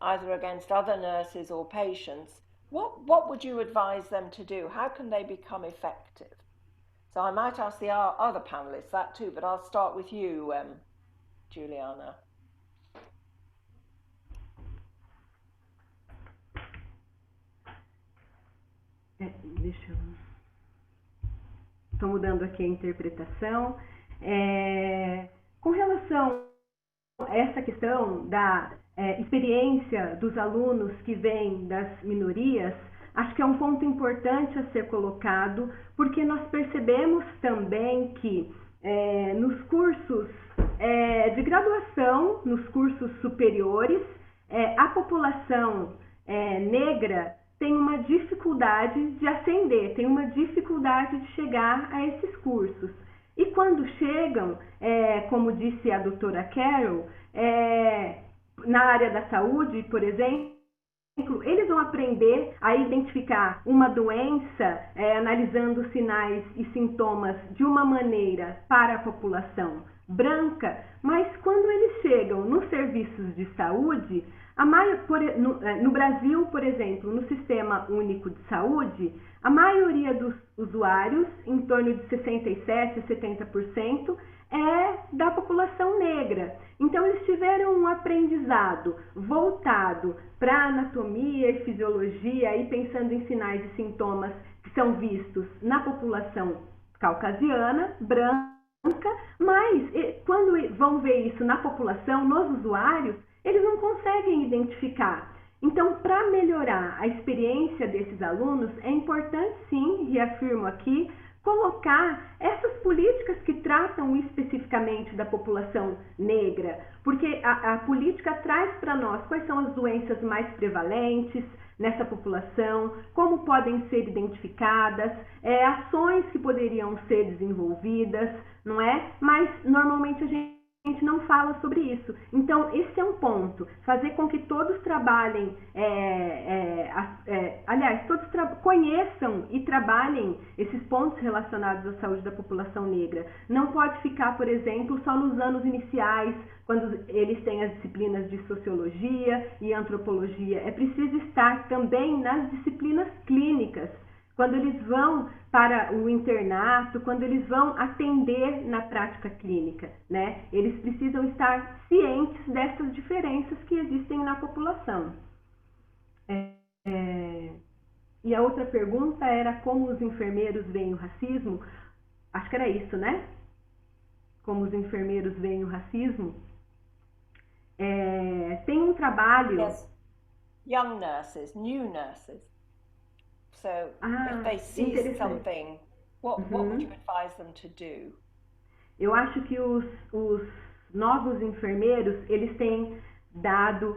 either against other nurses or patients, what would you advise them to do? How can they become effective? So I might ask the other panelists that too, but I'll start with you, Juliana. Estou mudando aqui a interpretação. Com relação a essa questão da experiência dos alunos que vêm das minorias, acho que é um ponto importante a ser colocado, porque nós percebemos também que nos cursos de graduação, nos cursos superiores, a população negra tem uma dificuldade de ascender, tem uma dificuldade de chegar a esses cursos. E quando chegam, como disse a doutora Carol, na área da saúde, por exemplo, eles vão aprender a identificar uma doença analisando sinais e sintomas de uma maneira para a população branca, mas quando eles chegam nos serviços de saúde, no Brasil, por exemplo, no Sistema Único de Saúde, a maioria dos usuários, em torno de 67% a 70%, é da população negra. Então, eles tiveram um aprendizado voltado para anatomia e fisiologia, e pensando em sinais e sintomas que são vistos na população caucasiana, branca, mas quando vão ver isso na população, nos usuários, eles não conseguem identificar. Então, para melhorar a experiência desses alunos, é importante sim, reafirmo aqui, colocar essas políticas que tratam especificamente da população negra, porque a política traz para nós quais são as doenças mais prevalentes nessa população, como podem ser identificadas, ações que poderiam ser desenvolvidas, não é? Mas normalmente a gente não fala sobre isso. Então, esse é um ponto. Fazer com que todos trabalhem, todos conheçam e trabalhem esses pontos relacionados à saúde da população negra. Não pode ficar, por exemplo, só nos anos iniciais, quando eles têm as disciplinas de sociologia e antropologia. É preciso estar também nas disciplinas clínicas, quando eles vão para o internato, quando eles vão atender na prática clínica, né? Eles precisam estar cientes dessas diferenças que existem na população. E a outra pergunta era como os enfermeiros veem o racismo. Acho que era isso, né? Como os enfermeiros veem o racismo. Tem um trabalho... Yes. Young nurses, new nurses. So, if they see something, what would you advise them to do? Eu acho que os novos enfermeiros, eles têm dado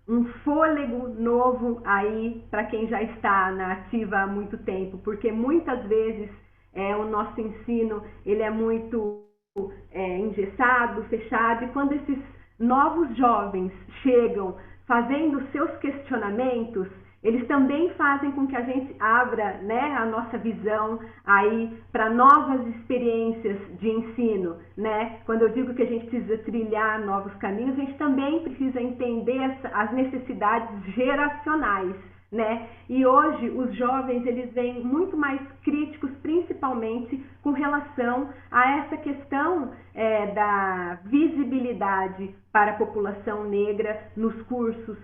um fôlego novo aí para quem já está na ativa há muito tempo, porque muitas vezes o nosso ensino ele é muito engessado, fechado, e quando esses novos jovens chegam fazendo seus questionamentos, eles também fazem com que a gente abra, né, a nossa visão aí para novas experiências de ensino, né? Quando eu digo que a gente precisa trilhar novos caminhos, a gente também precisa entender as necessidades geracionais, né? E hoje os jovens eles vêm muito mais críticos, principalmente com relação a essa questão da visibilidade para a população negra nos cursos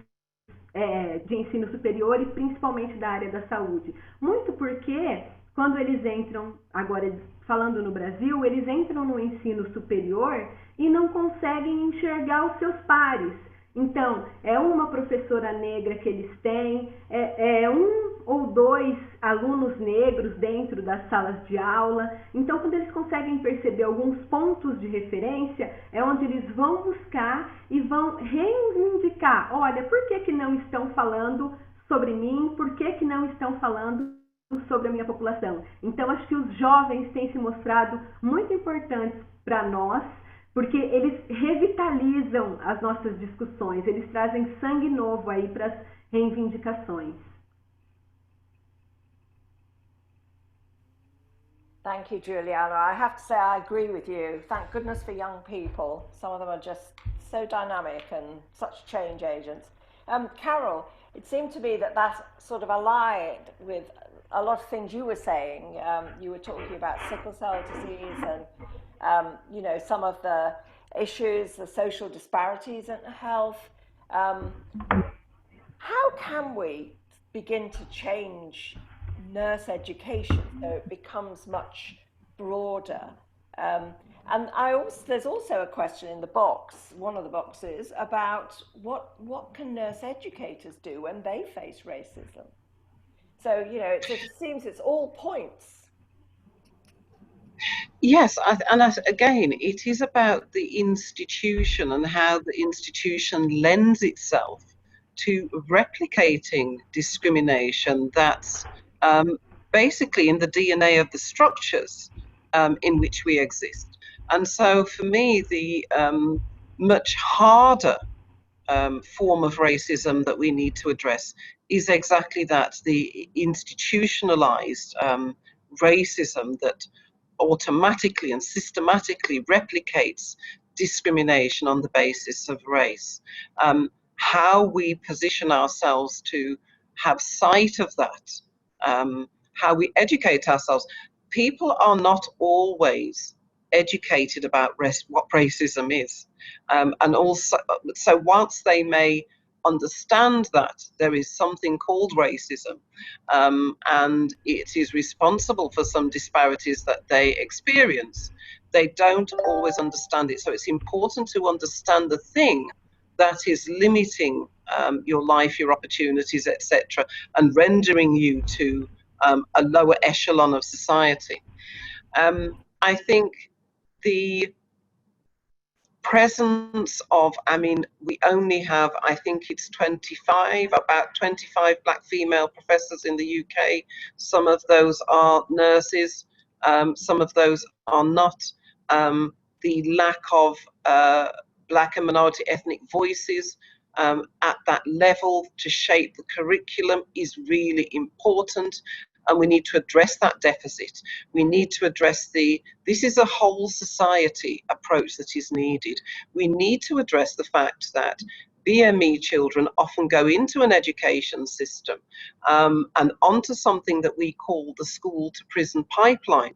de ensino superior e principalmente da área da saúde. Muito porque quando eles entram, agora falando no Brasil, eles entram no ensino superior e não conseguem enxergar os seus pares. Então, é uma professora negra que eles têm, ou 2 alunos negros dentro das salas de aula. Então, quando eles conseguem perceber alguns pontos de referência, é onde eles vão buscar e vão reivindicar. Olha, por que não estão falando sobre mim? Por que não estão falando sobre a minha população? Então, acho que os jovens têm se mostrado muito importantes para nós, porque eles revitalizam as nossas discussões, eles trazem sangue novo aí para as reivindicações. Thank you, Juliana. I have to say I agree with you. Thank goodness for young people. Some of them are just so dynamic and such change agents. Carol, it seemed to me that sort of allied with a lot of things you were saying. You were talking about sickle cell disease and you know, some of the issues, the social disparities in health. How can we begin to change nurse education so it becomes much broader? And there's also a question in the box, one of the boxes, about what can nurse educators do when they face racism? So, you know, it seems it's all points. Yes, again, it is about the institution and how the institution lends itself to replicating discrimination that's basically in the DNA of the structures in which we exist. And so for me, the much harder form of racism that we need to address is exactly that, the institutionalized racism that automatically and systematically replicates discrimination on the basis of race. How we position ourselves to have sight of that, how we educate ourselves. People are not always educated about what racism is. And also, so whilst they may understand that there is something called racism, and it is responsible for some disparities that they experience, they don't always understand it. So it's important to understand the thing that is limiting your life, your opportunities, etc., and rendering you to a lower echelon of society. I think the presence of, I mean, we only have, I think it's about 25 black female professors in the UK. Some of those are nurses, some of those are not. The lack of black and minority ethnic voices at that level to shape the curriculum is really important. And we need to address that deficit. We need to address this is a whole society approach that is needed. We need to address the fact that BME children often go into an education system and onto something that we call the school to prison pipeline.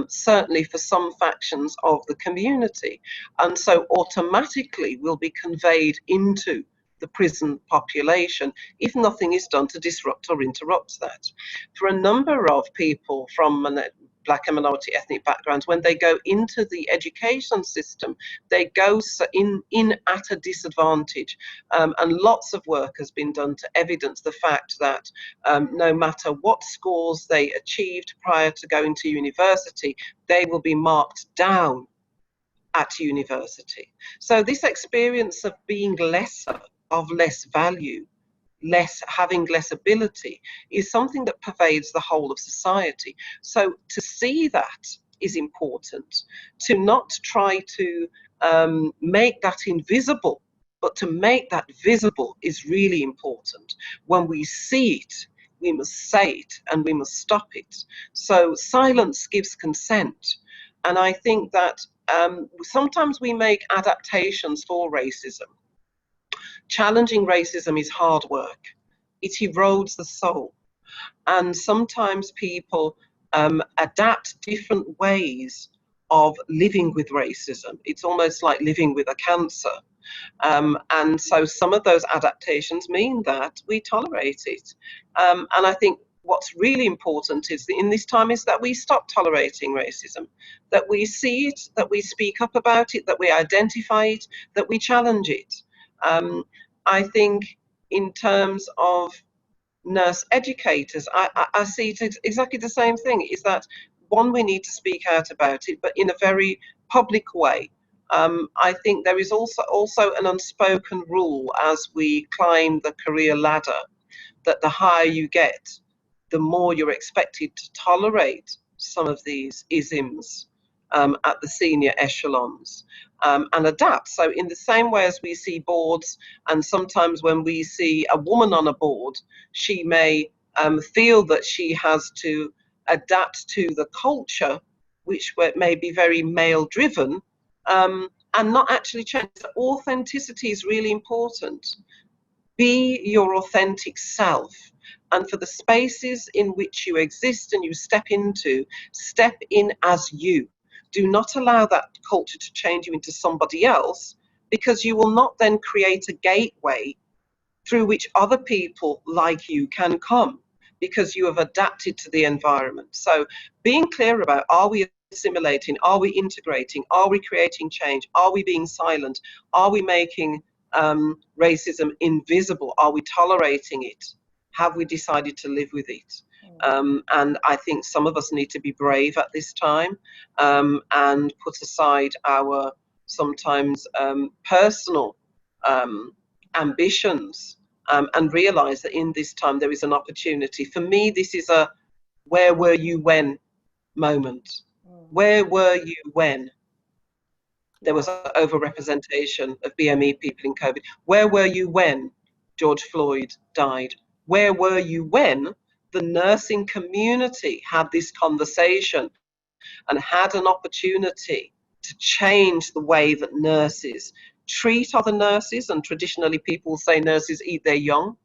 Certainly for some factions of the community. And so automatically will be conveyed into the prison population if nothing is done to disrupt or interrupt that. For a number of people from black and minority ethnic backgrounds, when they go into the education system, they go in at a disadvantage. And lots of work has been done to evidence the fact that no matter what scores they achieved prior to going to university, they will be marked down at university. So this experience of being lesser, of less value, having less ability, is something that pervades the whole of society. So to see that is important, to not try to make that invisible, but to make that visible is really important. When we see it, we must say it and we must stop it. So silence gives consent. And I think that sometimes we make adaptations for racism. Challenging racism is hard work. It erodes the soul. And sometimes people adapt different ways of living with racism. It's almost like living with a cancer. And so some of those adaptations mean that we tolerate it. And I think what's really important is in this time is that we stop tolerating racism, that we see it, that we speak up about it, that we identify it, that we challenge it. I think in terms of nurse educators, I see it exactly the same thing, is that one, we need to speak out about it, but in a very public way. I think there is also an unspoken rule as we climb the career ladder, that the higher you get, the more you're expected to tolerate some of these isms at the senior echelons, and adapt. So in the same way as we see boards, and sometimes when we see a woman on a board, she may feel that she has to adapt to the culture, which may be very male driven, and not actually change. Authenticity is really important. Be your authentic self. And for the spaces in which you exist and you step in as you. Do not allow that culture to change you into somebody else, because you will not then create a gateway through which other people like you can come, because you have adapted to the environment. So being clear about, are we assimilating, are we integrating, are we creating change, are we being silent, are we making racism invisible, are we tolerating it, have we decided to live with it? And I think some of us need to be brave at this time, and put aside our sometimes personal ambitions, and realize that in this time there is an opportunity. For me, this is a where were you when moment. Where were you when there was an overrepresentation of BME people in COVID? Where were you when George Floyd died? Where were you when the nursing community had this conversation and had an opportunity to change the way that nurses treat other nurses? And traditionally people say nurses eat their young.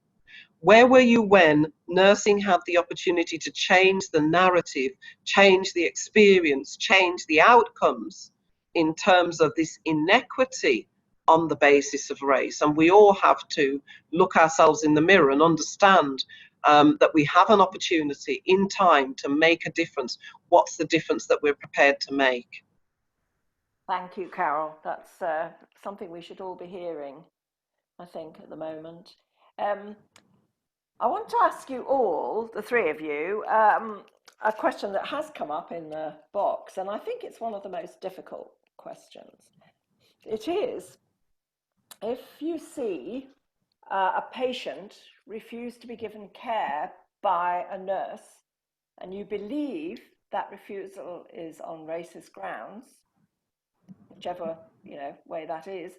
Where were you when nursing had the opportunity to change the narrative, change the experience, change the outcomes in terms of this inequity on the basis of race? And we all have to look ourselves in the mirror and understand that we have an opportunity in time to make a difference. What's the difference that we're prepared to make? Thank you, Carol. That's something we should all be hearing, I think, at the moment. I want to ask you all, the three of you, a question that has come up in the box, and I think it's one of the most difficult questions. It is, if you see a patient refuse to be given care by a nurse, and you believe that refusal is on racist grounds, whichever way that is,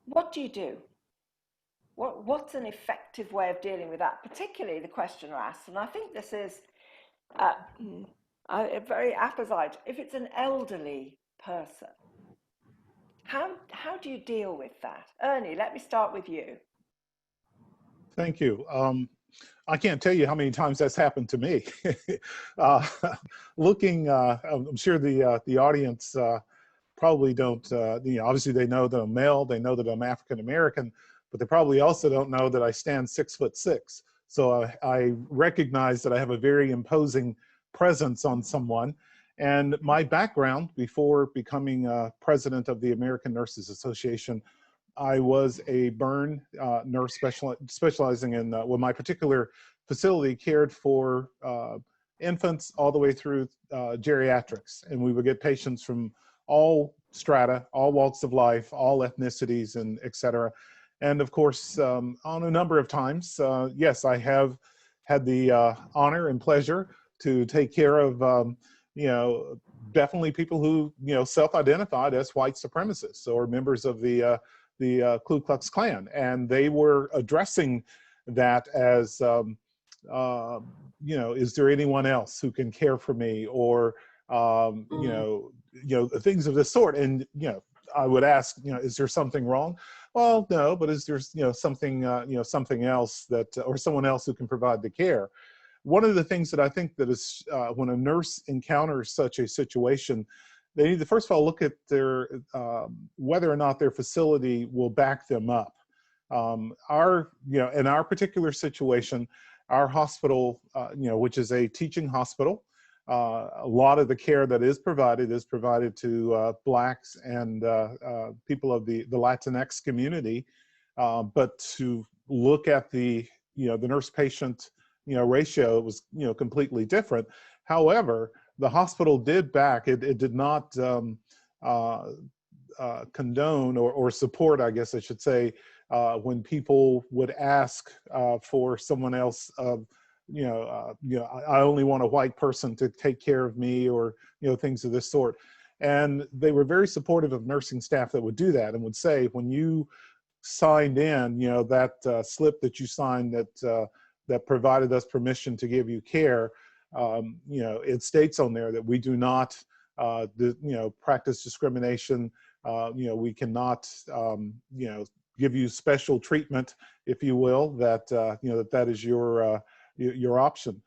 what do? What's an effective way of dealing with that? Particularly the questioner asked, and I think this is very apposite. If it's an elderly person, how do you deal with that? Ernie, let me start with you. Thank you. I can't tell you how many times that's happened to me. I'm sure the audience probably don't, obviously they know that I'm male, they know that I'm African American, but they probably also don't know that I stand 6'6". So I recognize that I have a very imposing presence on someone. And my background before becoming president of the American Nurses Association, I was a burn nurse specializing in, my particular facility cared for infants all the way through geriatrics. And we would get patients from all strata, all walks of life, all ethnicities, and et cetera. And of course, on a number of times, yes, I have had the honor and pleasure to take care of, definitely people who, self-identified as white supremacists or members of the Ku Klux Klan. And they were addressing that as, is there anyone else who can care for me, or, things of this sort. And, I would ask, is there something wrong? Well, no, but is there, something else that, or someone else who can provide the care? One of the things that I think that is, when a nurse encounters such a situation, they need to first of all look at their, whether or not their facility will back them up. In our particular situation, our hospital, which is a teaching hospital, a lot of the care that is provided to Blacks and people of the Latinx community. But to look at the the nurse-patient, ratio was, completely different. However, the hospital did back, it did not condone or support, I guess I should say, when people would ask for someone else, I only want a white person to take care of me, or, things of this sort. And they were very supportive of nursing staff that would do that, and would say, when you signed in, that slip that you signed that provided us permission to give you care, it states on there that we do not, practice discrimination. We cannot, give you special treatment, if you will, that, that is your option.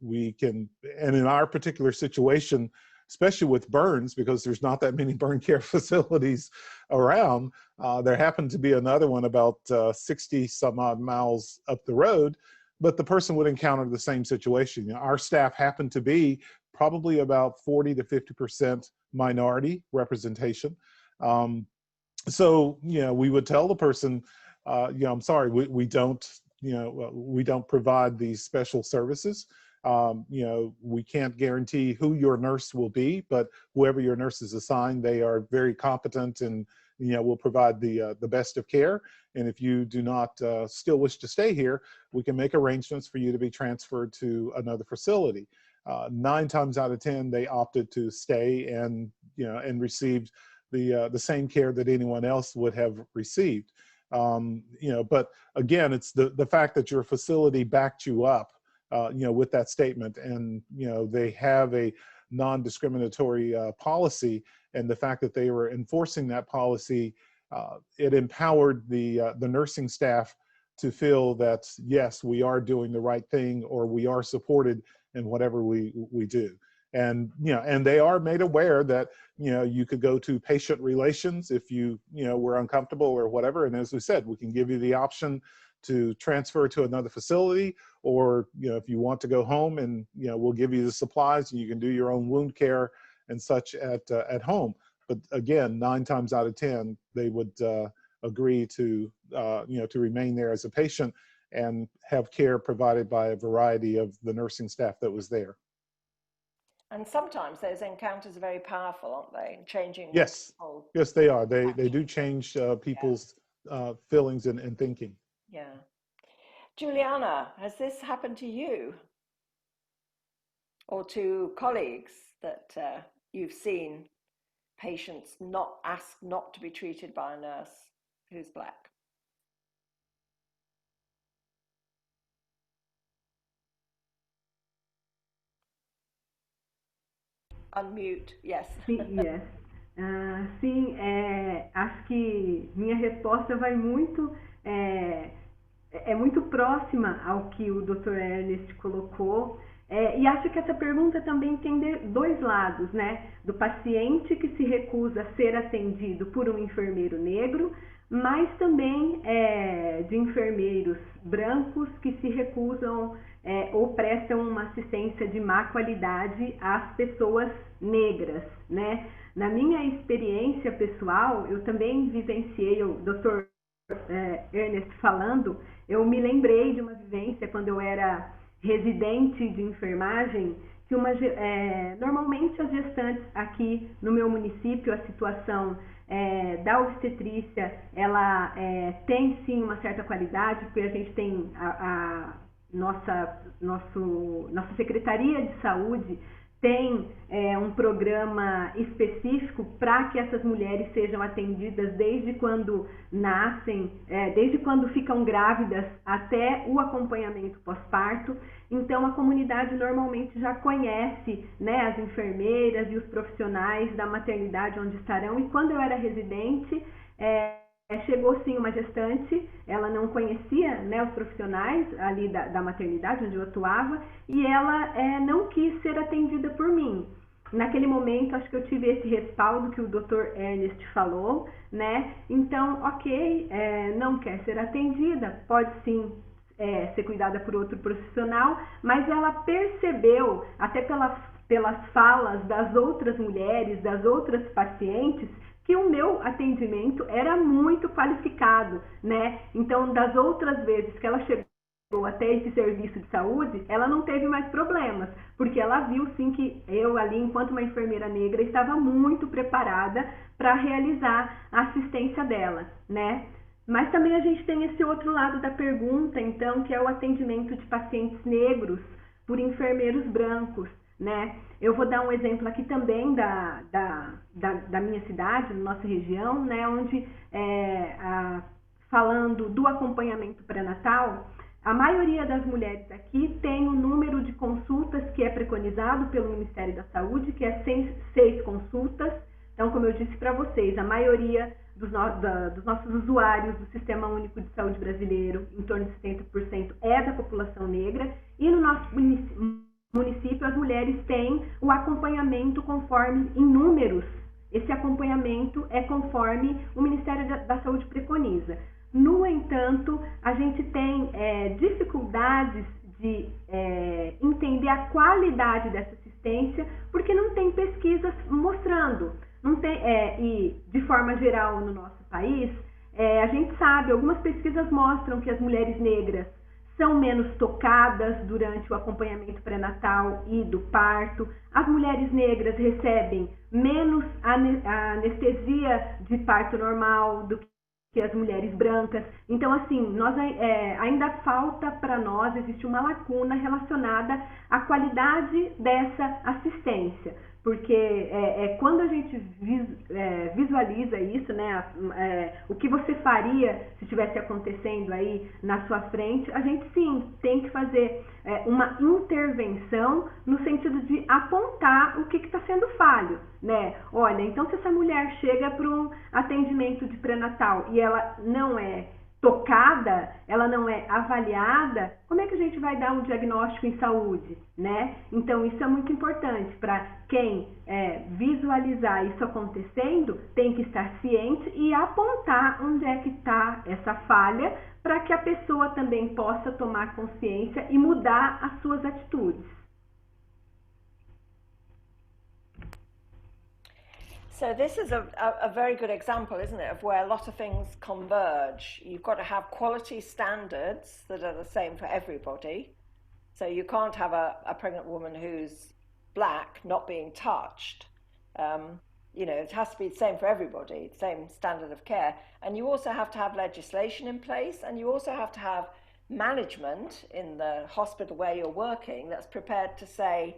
We can, and in our particular situation, especially with burns, because there's not that many burn care facilities around, there happened to be another one about 60 some odd miles up the road, but the person would encounter the same situation. Our staff happened to be probably about 40 to 50% minority representation. So, we would tell the person, I'm sorry, we don't, we don't provide these special services. We can't guarantee who your nurse will be, but whoever your nurse is assigned, they are very competent and, will provide the best of care. And if you do not still wish to stay here, we can make arrangements for you to be transferred to another facility. 9 times out of 10, they opted to stay and, and received the same care that anyone else would have received. But again, it's the fact that your facility backed you up, with that statement, and, they have a non-discriminatory policy, and the fact that they were enforcing that policy, it empowered the nursing staff to feel that, yes, we are doing the right thing, or we are supported in whatever we do. And, and they are made aware that, you could go to patient relations if you, were uncomfortable or whatever. And as we said, we can give you the option to transfer to another facility, or, if you want to go home, and, we'll give you the supplies and you can do your own wound care and such at home. But again, 9 times out of 10, they would agree to, to remain there as a patient and have care provided by a variety of the nursing staff that was there. And sometimes those encounters are very powerful, aren't they? Changing. Yes, yes, they are. They do change people's feelings and thinking. Yeah. Juliana, has this happened to you? Or to colleagues that you've seen patients not asked not to be treated by a nurse who's Black? Unmute, yes. Yes. Sim, acho que minha resposta vai muito, é muito próxima ao que o Dr. Ernest colocou, e acho que essa pergunta também tem dois lados, né? Do paciente que se recusa a ser atendido por um enfermeiro negro, mas também de enfermeiros brancos que se recusam ou prestam uma assistência de má qualidade às pessoas negras, né? Na minha experiência pessoal, eu também vivenciei, o Dr. Ernest falando, eu me lembrei de uma vivência quando eu era residente de enfermagem, que normalmente as gestantes aqui no meu município, a situação da obstetrícia, ela tem sim uma certa qualidade, porque a gente tem nossa Secretaria de Saúde tem um programa específico para que essas mulheres sejam atendidas desde quando nascem, desde quando ficam grávidas até o acompanhamento pós-parto. Então, a comunidade normalmente já conhece, né, as enfermeiras e os profissionais da maternidade onde estarão. E quando eu era residente, chegou sim uma gestante, ela não conhecia, né, os profissionais ali da maternidade onde eu atuava, e ela não quis ser atendida por mim. Naquele momento, acho que eu tive esse respaldo que o Dr. Ernest falou, né? Então, ok, não quer ser atendida, pode sim ser cuidada por outro profissional, mas ela percebeu, até pelas falas das outras mulheres, das outras pacientes, que o meu atendimento era muito qualificado, né? Então, das outras vezes que ela chegou até esse serviço de saúde, ela não teve mais problemas, porque ela viu sim que eu ali, enquanto uma enfermeira negra, estava muito preparada para realizar a assistência dela, né? Mas também a gente tem esse outro lado da pergunta, então, que é o atendimento de pacientes negros por enfermeiros brancos, né? Eu vou dar um exemplo aqui também da minha cidade, da nossa região, né? Onde, falando do acompanhamento pré-natal, a maioria das mulheres aqui tem o número de consultas que é preconizado pelo Ministério da Saúde, que é 6 consultas. Então, como eu disse para vocês, a maioria dos nossos usuários do Sistema Único de Saúde brasileiro, em torno de 70%, é da população negra. E no nosso município, as mulheres têm o acompanhamento conforme, em números, esse acompanhamento é conforme o Ministério da Saúde preconiza. No entanto, a gente tem dificuldades de entender a qualidade dessa assistência, porque não tem pesquisas mostrando. Não tem, e, de forma geral, no nosso país, a gente sabe, algumas pesquisas mostram que as mulheres negras são menos tocadas durante o acompanhamento pré-natal e do parto. As mulheres negras recebem menos anestesia de parto normal do que as mulheres brancas. Então, assim, ainda falta para nós, existe uma lacuna relacionada à qualidade dessa assistência, porque quando a gente visualiza isso, né, o que você faria se estivesse acontecendo aí na sua frente, a gente sim tem que fazer uma intervenção no sentido de apontar o que está sendo falho, né? Olha, então se essa mulher chega para um atendimento de pré-natal e ela não é tocada, ela não é avaliada, como é que a gente vai dar um diagnóstico em saúde, né? Então, isso é muito importante para quem visualizar isso acontecendo, tem que estar ciente e apontar onde é que está essa falha, para que a pessoa também possa tomar consciência e mudar as suas atitudes. So this is a very good example, isn't it, of where a lot of things converge. You've got to have quality standards that are the same for everybody. So you can't have a pregnant woman who's black not being touched. You know, it has to be the same for everybody, same standard of care. And you also have to have legislation in place, and you also have to have management in the hospital where you're working that's prepared to say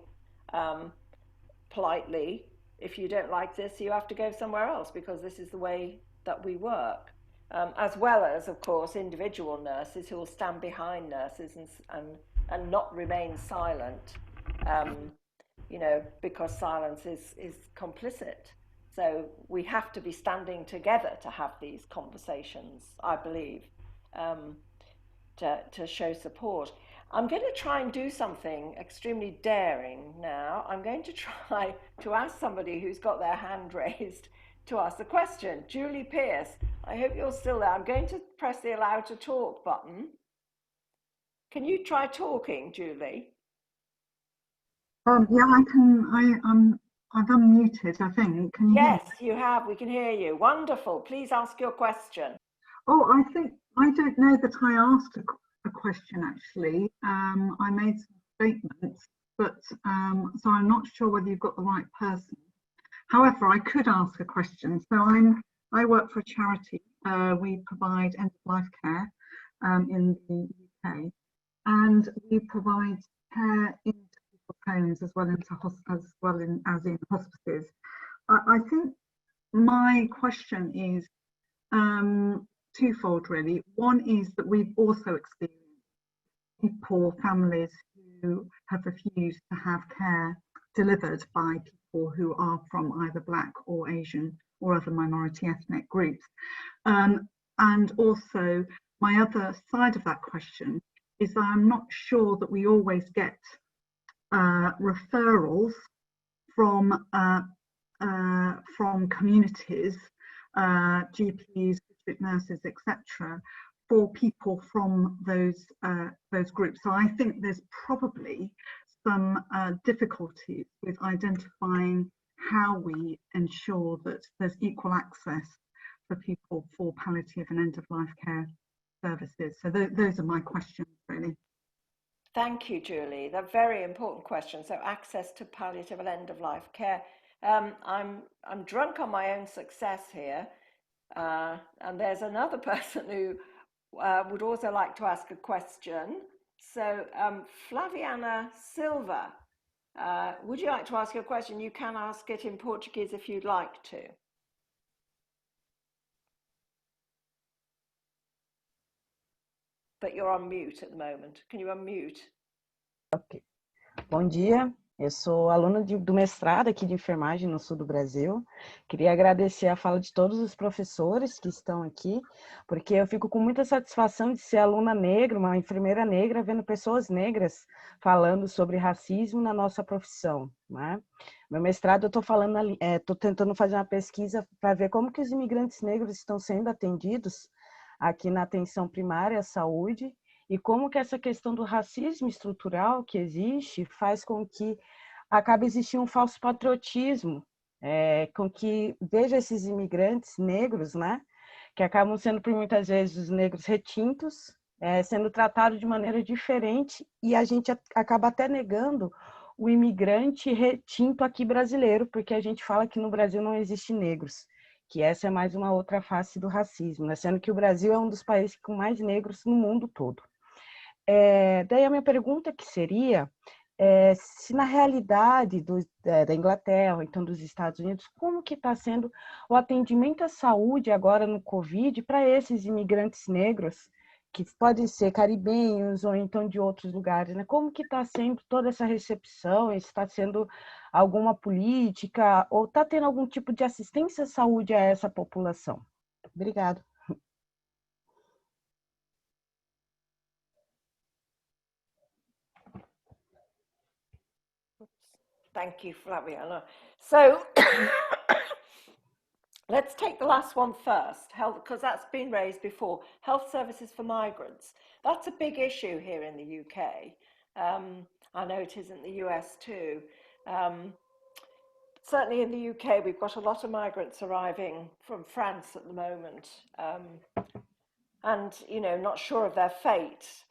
politely, if you don't like this, you have to go somewhere else because this is the way that we work. As well as, of course, individual nurses who will stand behind nurses and not remain silent, you know, because silence is complicit. So we have to be standing together to have these conversations, I believe, to show support. I'm going to try and do something extremely daring now. I'm going to try to ask somebody who's got their hand raised to ask a question. Julie Pierce, I hope you're still there. I'm going to press the allow to talk button. Can you try talking, Julie? Yeah, I can. I've unmuted, I think. Can you hear me? Yes, you have. We can hear you. Wonderful. Please ask your question. Oh, I don't know that I asked a question actually. I made some statements, but so I'm not sure whether you've got the right person. However, I could ask a question. So I work for a charity. We provide end-of-life care in the UK, and we provide care in people's homes as well as in hospices. I think my question is twofold really. One is that we've also experienced people, families who have refused to have care delivered by people who are from either Black or Asian or other minority ethnic groups. And also my other side of that question is that I'm not sure that we always get referrals from communities, GPs, district nurses, etc., for people from those groups. So I think there's probably some difficulties with identifying how we ensure that there's equal access for people for palliative and end-of-life care services. So those are my questions, really. Thank you, Julie. They're very important questions. So access to palliative and end-of-life care. I'm drunk on my own success here. And there's another person who would also like to ask a question. So Flaviana Silva, would you like to ask your question? You can ask it in Portuguese if you'd like to. But you're on mute at the moment. Can you unmute? Ok. Bom dia, eu sou aluna do mestrado aqui de enfermagem no sul do Brasil. Queria agradecer a fala de todos os professores que estão aqui, porque eu fico com muita satisfação de ser aluna negra, uma enfermeira negra, vendo pessoas negras falando sobre racismo na nossa profissão, né? Meu mestrado, eu estou tentando fazer uma pesquisa para ver como que os imigrantes negros estão sendo atendidos aqui na atenção primária à saúde, e como que essa questão do racismo estrutural que existe faz com que acabe existindo um falso patriotismo, com que veja esses imigrantes negros, né, que acabam sendo por muitas vezes os negros retintos, sendo tratados de maneira diferente, e a gente acaba até negando o imigrante retinto aqui brasileiro, porque a gente fala que no Brasil não existe negros, que essa é mais uma outra face do racismo, né? Sendo que o Brasil é um dos países com mais negros no mundo todo. Daí a minha pergunta que seria, se na realidade da Inglaterra, ou então dos Estados Unidos, como que está sendo o atendimento à saúde agora no Covid para esses imigrantes negros, que podem ser caribenhos ou então de outros lugares, né? Como que está sendo toda essa recepção? Está sendo alguma política ou está tendo algum tipo de assistência à saúde a essa população? Obrigada. Thank you, Flaviana. So let's take the last one first, health, because that's been raised before. Health services for migrants. That's a big issue here in the UK. I know it is in the US too. Certainly in the UK, we've got a lot of migrants arriving from France at the moment, and, you know, not sure of their fate.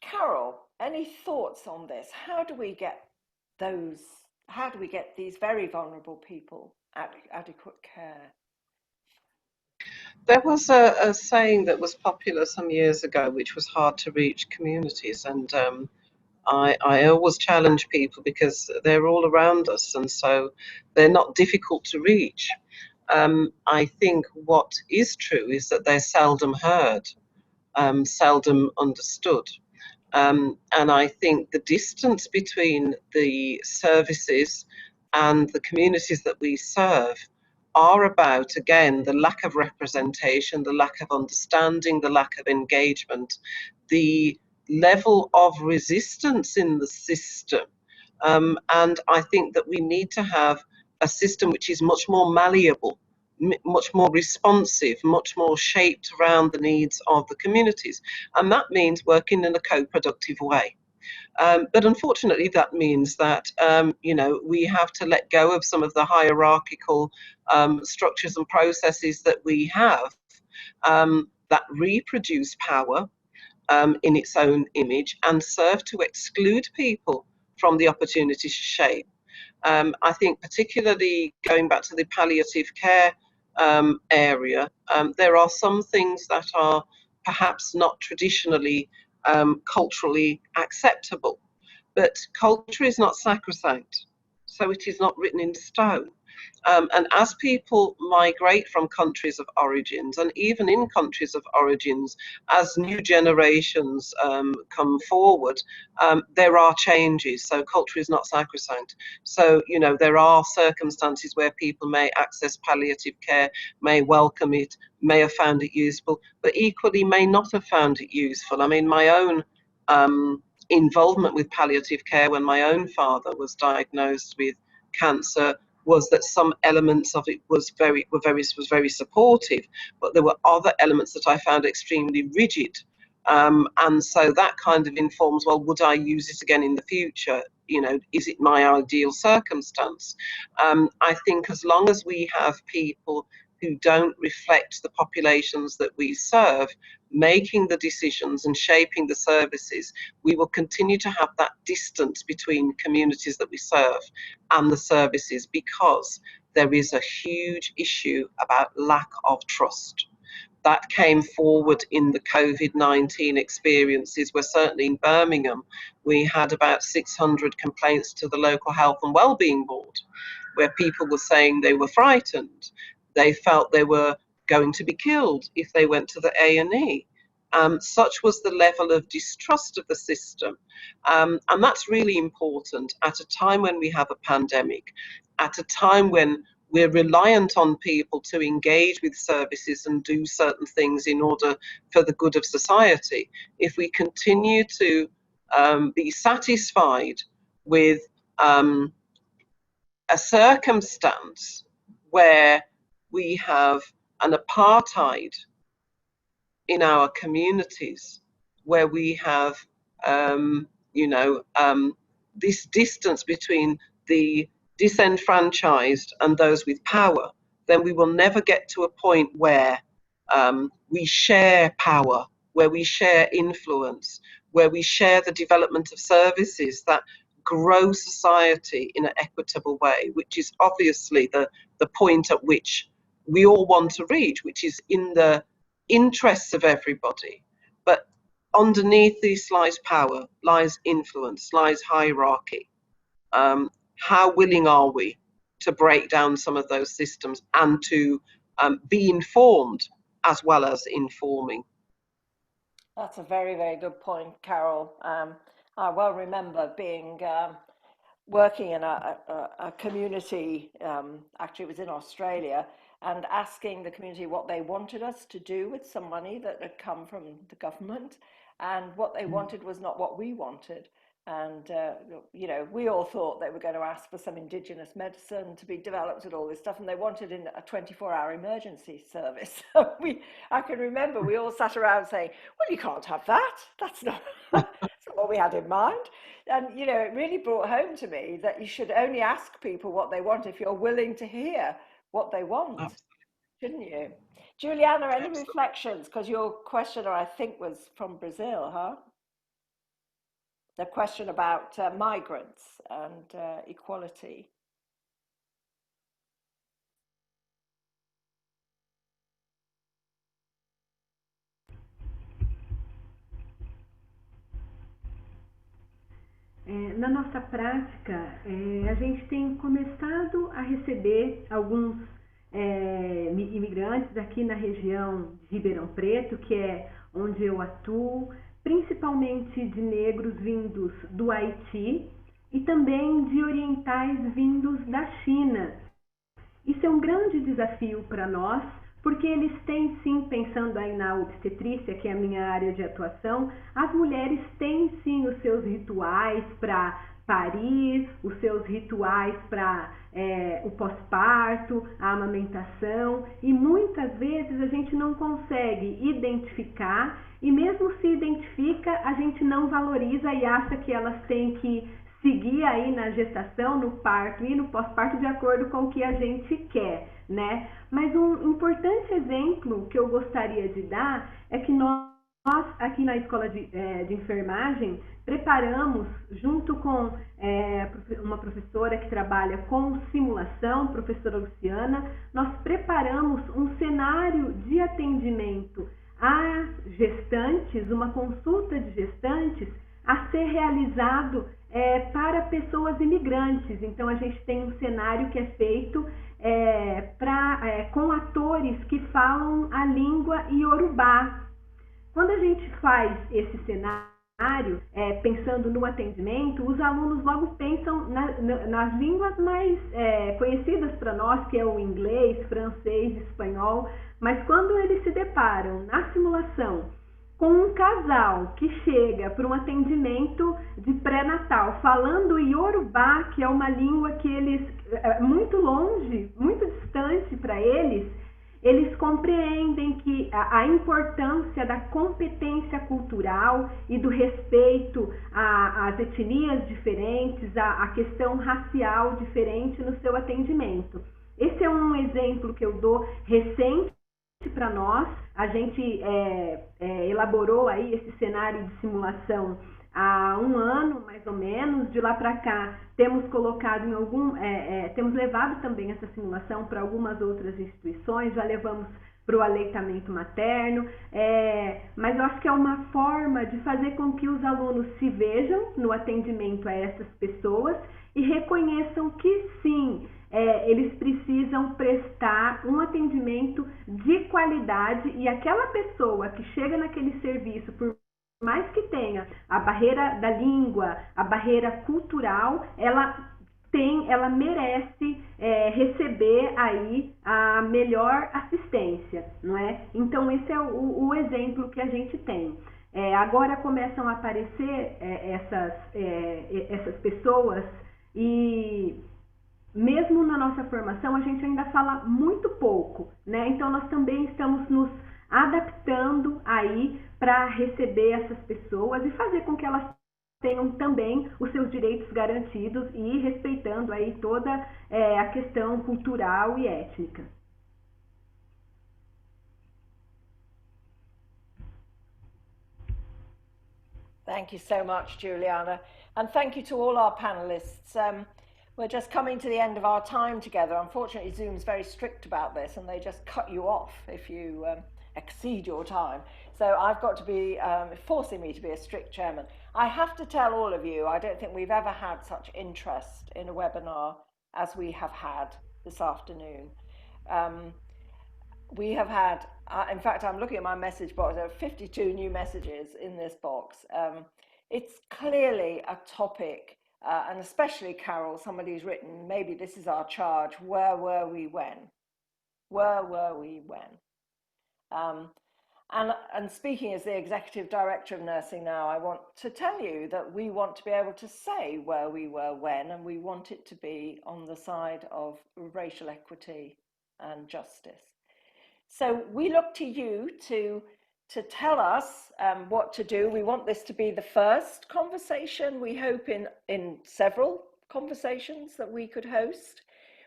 Carol, any thoughts on this? How do we get these very vulnerable people adequate care? There was a saying that was popular some years ago, which was hard to reach communities, and I always challenge people because they're all around us, and so they're not difficult to reach. I think what is true is that they're seldom heard, seldom understood. And I think the distance between the services and the communities that we serve are about, again, the lack of representation, the lack of understanding, the lack of engagement, the level of resistance in the system. And I think that we need to have a system which is much more malleable, much more responsive, much more shaped around the needs of the communities. And that means working in a co-productive way. But unfortunately, that means that, you know, we have to let go of some of the hierarchical structures and processes that we have that reproduce power in its own image and serve to exclude people from the opportunity to shape. I think particularly going back to the palliative care area, there are some things that are perhaps not traditionally culturally acceptable, but culture is not sacrosanct, so it is not written in stone. And as people migrate from countries of origins, and even in countries of origins, as new generations come forward, there are changes. So culture is not sacrosanct. So, you know, there are circumstances where people may access palliative care, may welcome it, may have found it useful, but equally may not have found it useful. I mean, my own involvement with palliative care when my own father was diagnosed with cancer was that some elements of it was very supportive, but there were other elements that I found extremely rigid. And so that kind of informs, well, would I use it again in the future? is it my ideal circumstance? I think as long as we have people who don't reflect the populations that we serve, making the decisions and shaping the services, we will continue to have that distance between communities that we serve and the services, because there is a huge issue about lack of trust. That came forward in the COVID-19 experiences, where certainly in Birmingham, we had about 600 complaints to the local health and wellbeing board, where people were saying they were frightened. They felt they were going to be killed if they went to the A&E. Such was the level of distrust of the system. And that's really important at a time when we have a pandemic, at a time when we're reliant on people to engage with services and do certain things in order for the good of society. If we continue to be satisfied with a circumstance where we have an apartheid in our communities, where we have this distance between the disenfranchised and those with power, then we will never get to a point where we share power, where we share influence, where we share the development of services that grow society in an equitable way, which is obviously the point at which we all want to reach, which is in the interests of everybody. But underneath this lies power, lies influence, lies hierarchy. How willing are we to break down some of those systems and to be informed as well as informing? That's a very, very good point, Carol. I well remember being working in a community, actually it was in Australia, and asking the community what they wanted us to do with some money that had come from the government, and what they wanted was not what we wanted. And, we all thought they were going to ask for some indigenous medicine to be developed and all this stuff, and they wanted in a 24-hour emergency service. I can remember we all sat around saying, well, you can't have that. That's not what we had in mind. And, it really brought home to me that you should only ask people what they want if you're willing to hear what they want, shouldn't you? Juliana, any reflections? Because your questioner, I think, was from Brazil, huh? The question about migrants and equality. Na nossa prática, a gente tem começado a receber alguns imigrantes aqui na região de Ribeirão Preto, que é onde eu atuo, principalmente de negros vindos do Haiti e também de orientais vindos da China. Isso é um grande desafio para nós, porque eles têm sim, pensando aí na obstetrícia, que é a minha área de atuação, as mulheres têm sim os seus rituais para parir, os seus rituais para o pós-parto, a amamentação, e muitas vezes a gente não consegue identificar, e mesmo se identifica, a gente não valoriza e acha que elas têm que seguir aí na gestação, no parto e no pós-parto de acordo com o que a gente quer, né? Mas um importante exemplo que eu gostaria de dar é que nós aqui na Escola de Enfermagem preparamos, junto com uma professora que trabalha com simulação, professora Luciana, nós preparamos um cenário de atendimento a gestantes, uma consulta de gestantes a ser realizado para pessoas imigrantes. Então, a gente tem um cenário que é feito com atores que falam a língua iorubá. Quando a gente faz esse cenário, pensando no atendimento, os alunos logo pensam nas línguas mais conhecidas para nós, que é o inglês, francês, espanhol, mas quando eles se deparam na simulação com um casal que chega para um atendimento de pré-natal falando iorubá, que é uma língua que eles muito longe, muito distante para eles eles compreendem que a importância da competência cultural e do respeito às etnias diferentes, à questão racial diferente no seu atendimento. Esse é um exemplo que eu dou recente para nós. A gente elaborou aí esse cenário de simulação há um ano, mais ou menos. De lá para cá, temos colocado temos levado também essa simulação para algumas outras instituições, já levamos para o aleitamento materno, mas eu acho que é uma forma de fazer com que os alunos se vejam no atendimento a essas pessoas e reconheçam que sim, eles precisam prestar um atendimento de qualidade, e aquela pessoa que chega naquele serviço, por mais que tenha a barreira da língua, a barreira cultural, ela merece receber aí a melhor assistência, não é? Então esse é o exemplo que a gente tem. Agora começam a aparecer essas pessoas, e mesmo na nossa formação a gente ainda fala muito pouco, né? Então nós também estamos nos adaptando aí para receber essas pessoas e fazer com que elas tenham também os seus direitos garantidos e respeitando aí toda a questão cultural e étnica. Thank you so much, Juliana. And thank you to all our panelists. We're just coming to the end of our time together. Unfortunately, Zoom's very strict about this, and they just cut you off if you exceed your time. So I've got to be forcing me to be a strict chairman. I have to tell all of you, I don't think we've ever had such interest in a webinar as we have had this afternoon. We have had, in fact, I'm looking at my message box, there are 52 new messages in this box. It's clearly a topic, and especially Carol, somebody who's written, maybe this is our charge, where were we when? Where were we when? And speaking as the Executive Director of Nursing now, I want to tell you that we want to be able to say where we were when, and we want it to be on the side of racial equity and justice. So we look to you to tell us what to do. We want this to be the first conversation, we hope, in several conversations that we could host.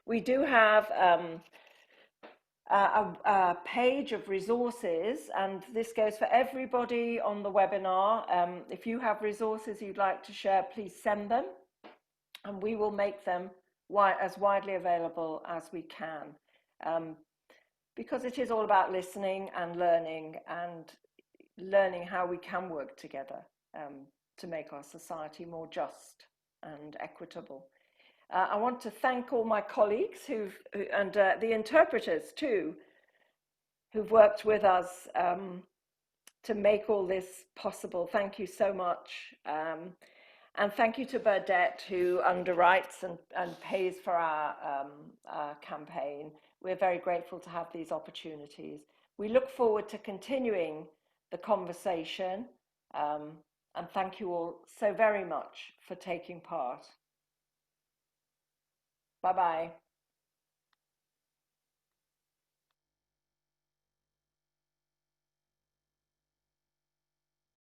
We do have a page of resources, and this goes for everybody on the webinar. If you have resources you'd like to share, please send them, and we will make them as widely available as we can. Because it is all about listening and learning how we can work together to make our society more just and equitable. I want to thank all my colleagues and the interpreters too, who've worked with us to make all this possible. Thank you so much. And thank you to Burdette, who underwrites and pays for our campaign. We're very grateful to have these opportunities. We look forward to continuing the conversation, and thank you all so very much for taking part. Bye-bye.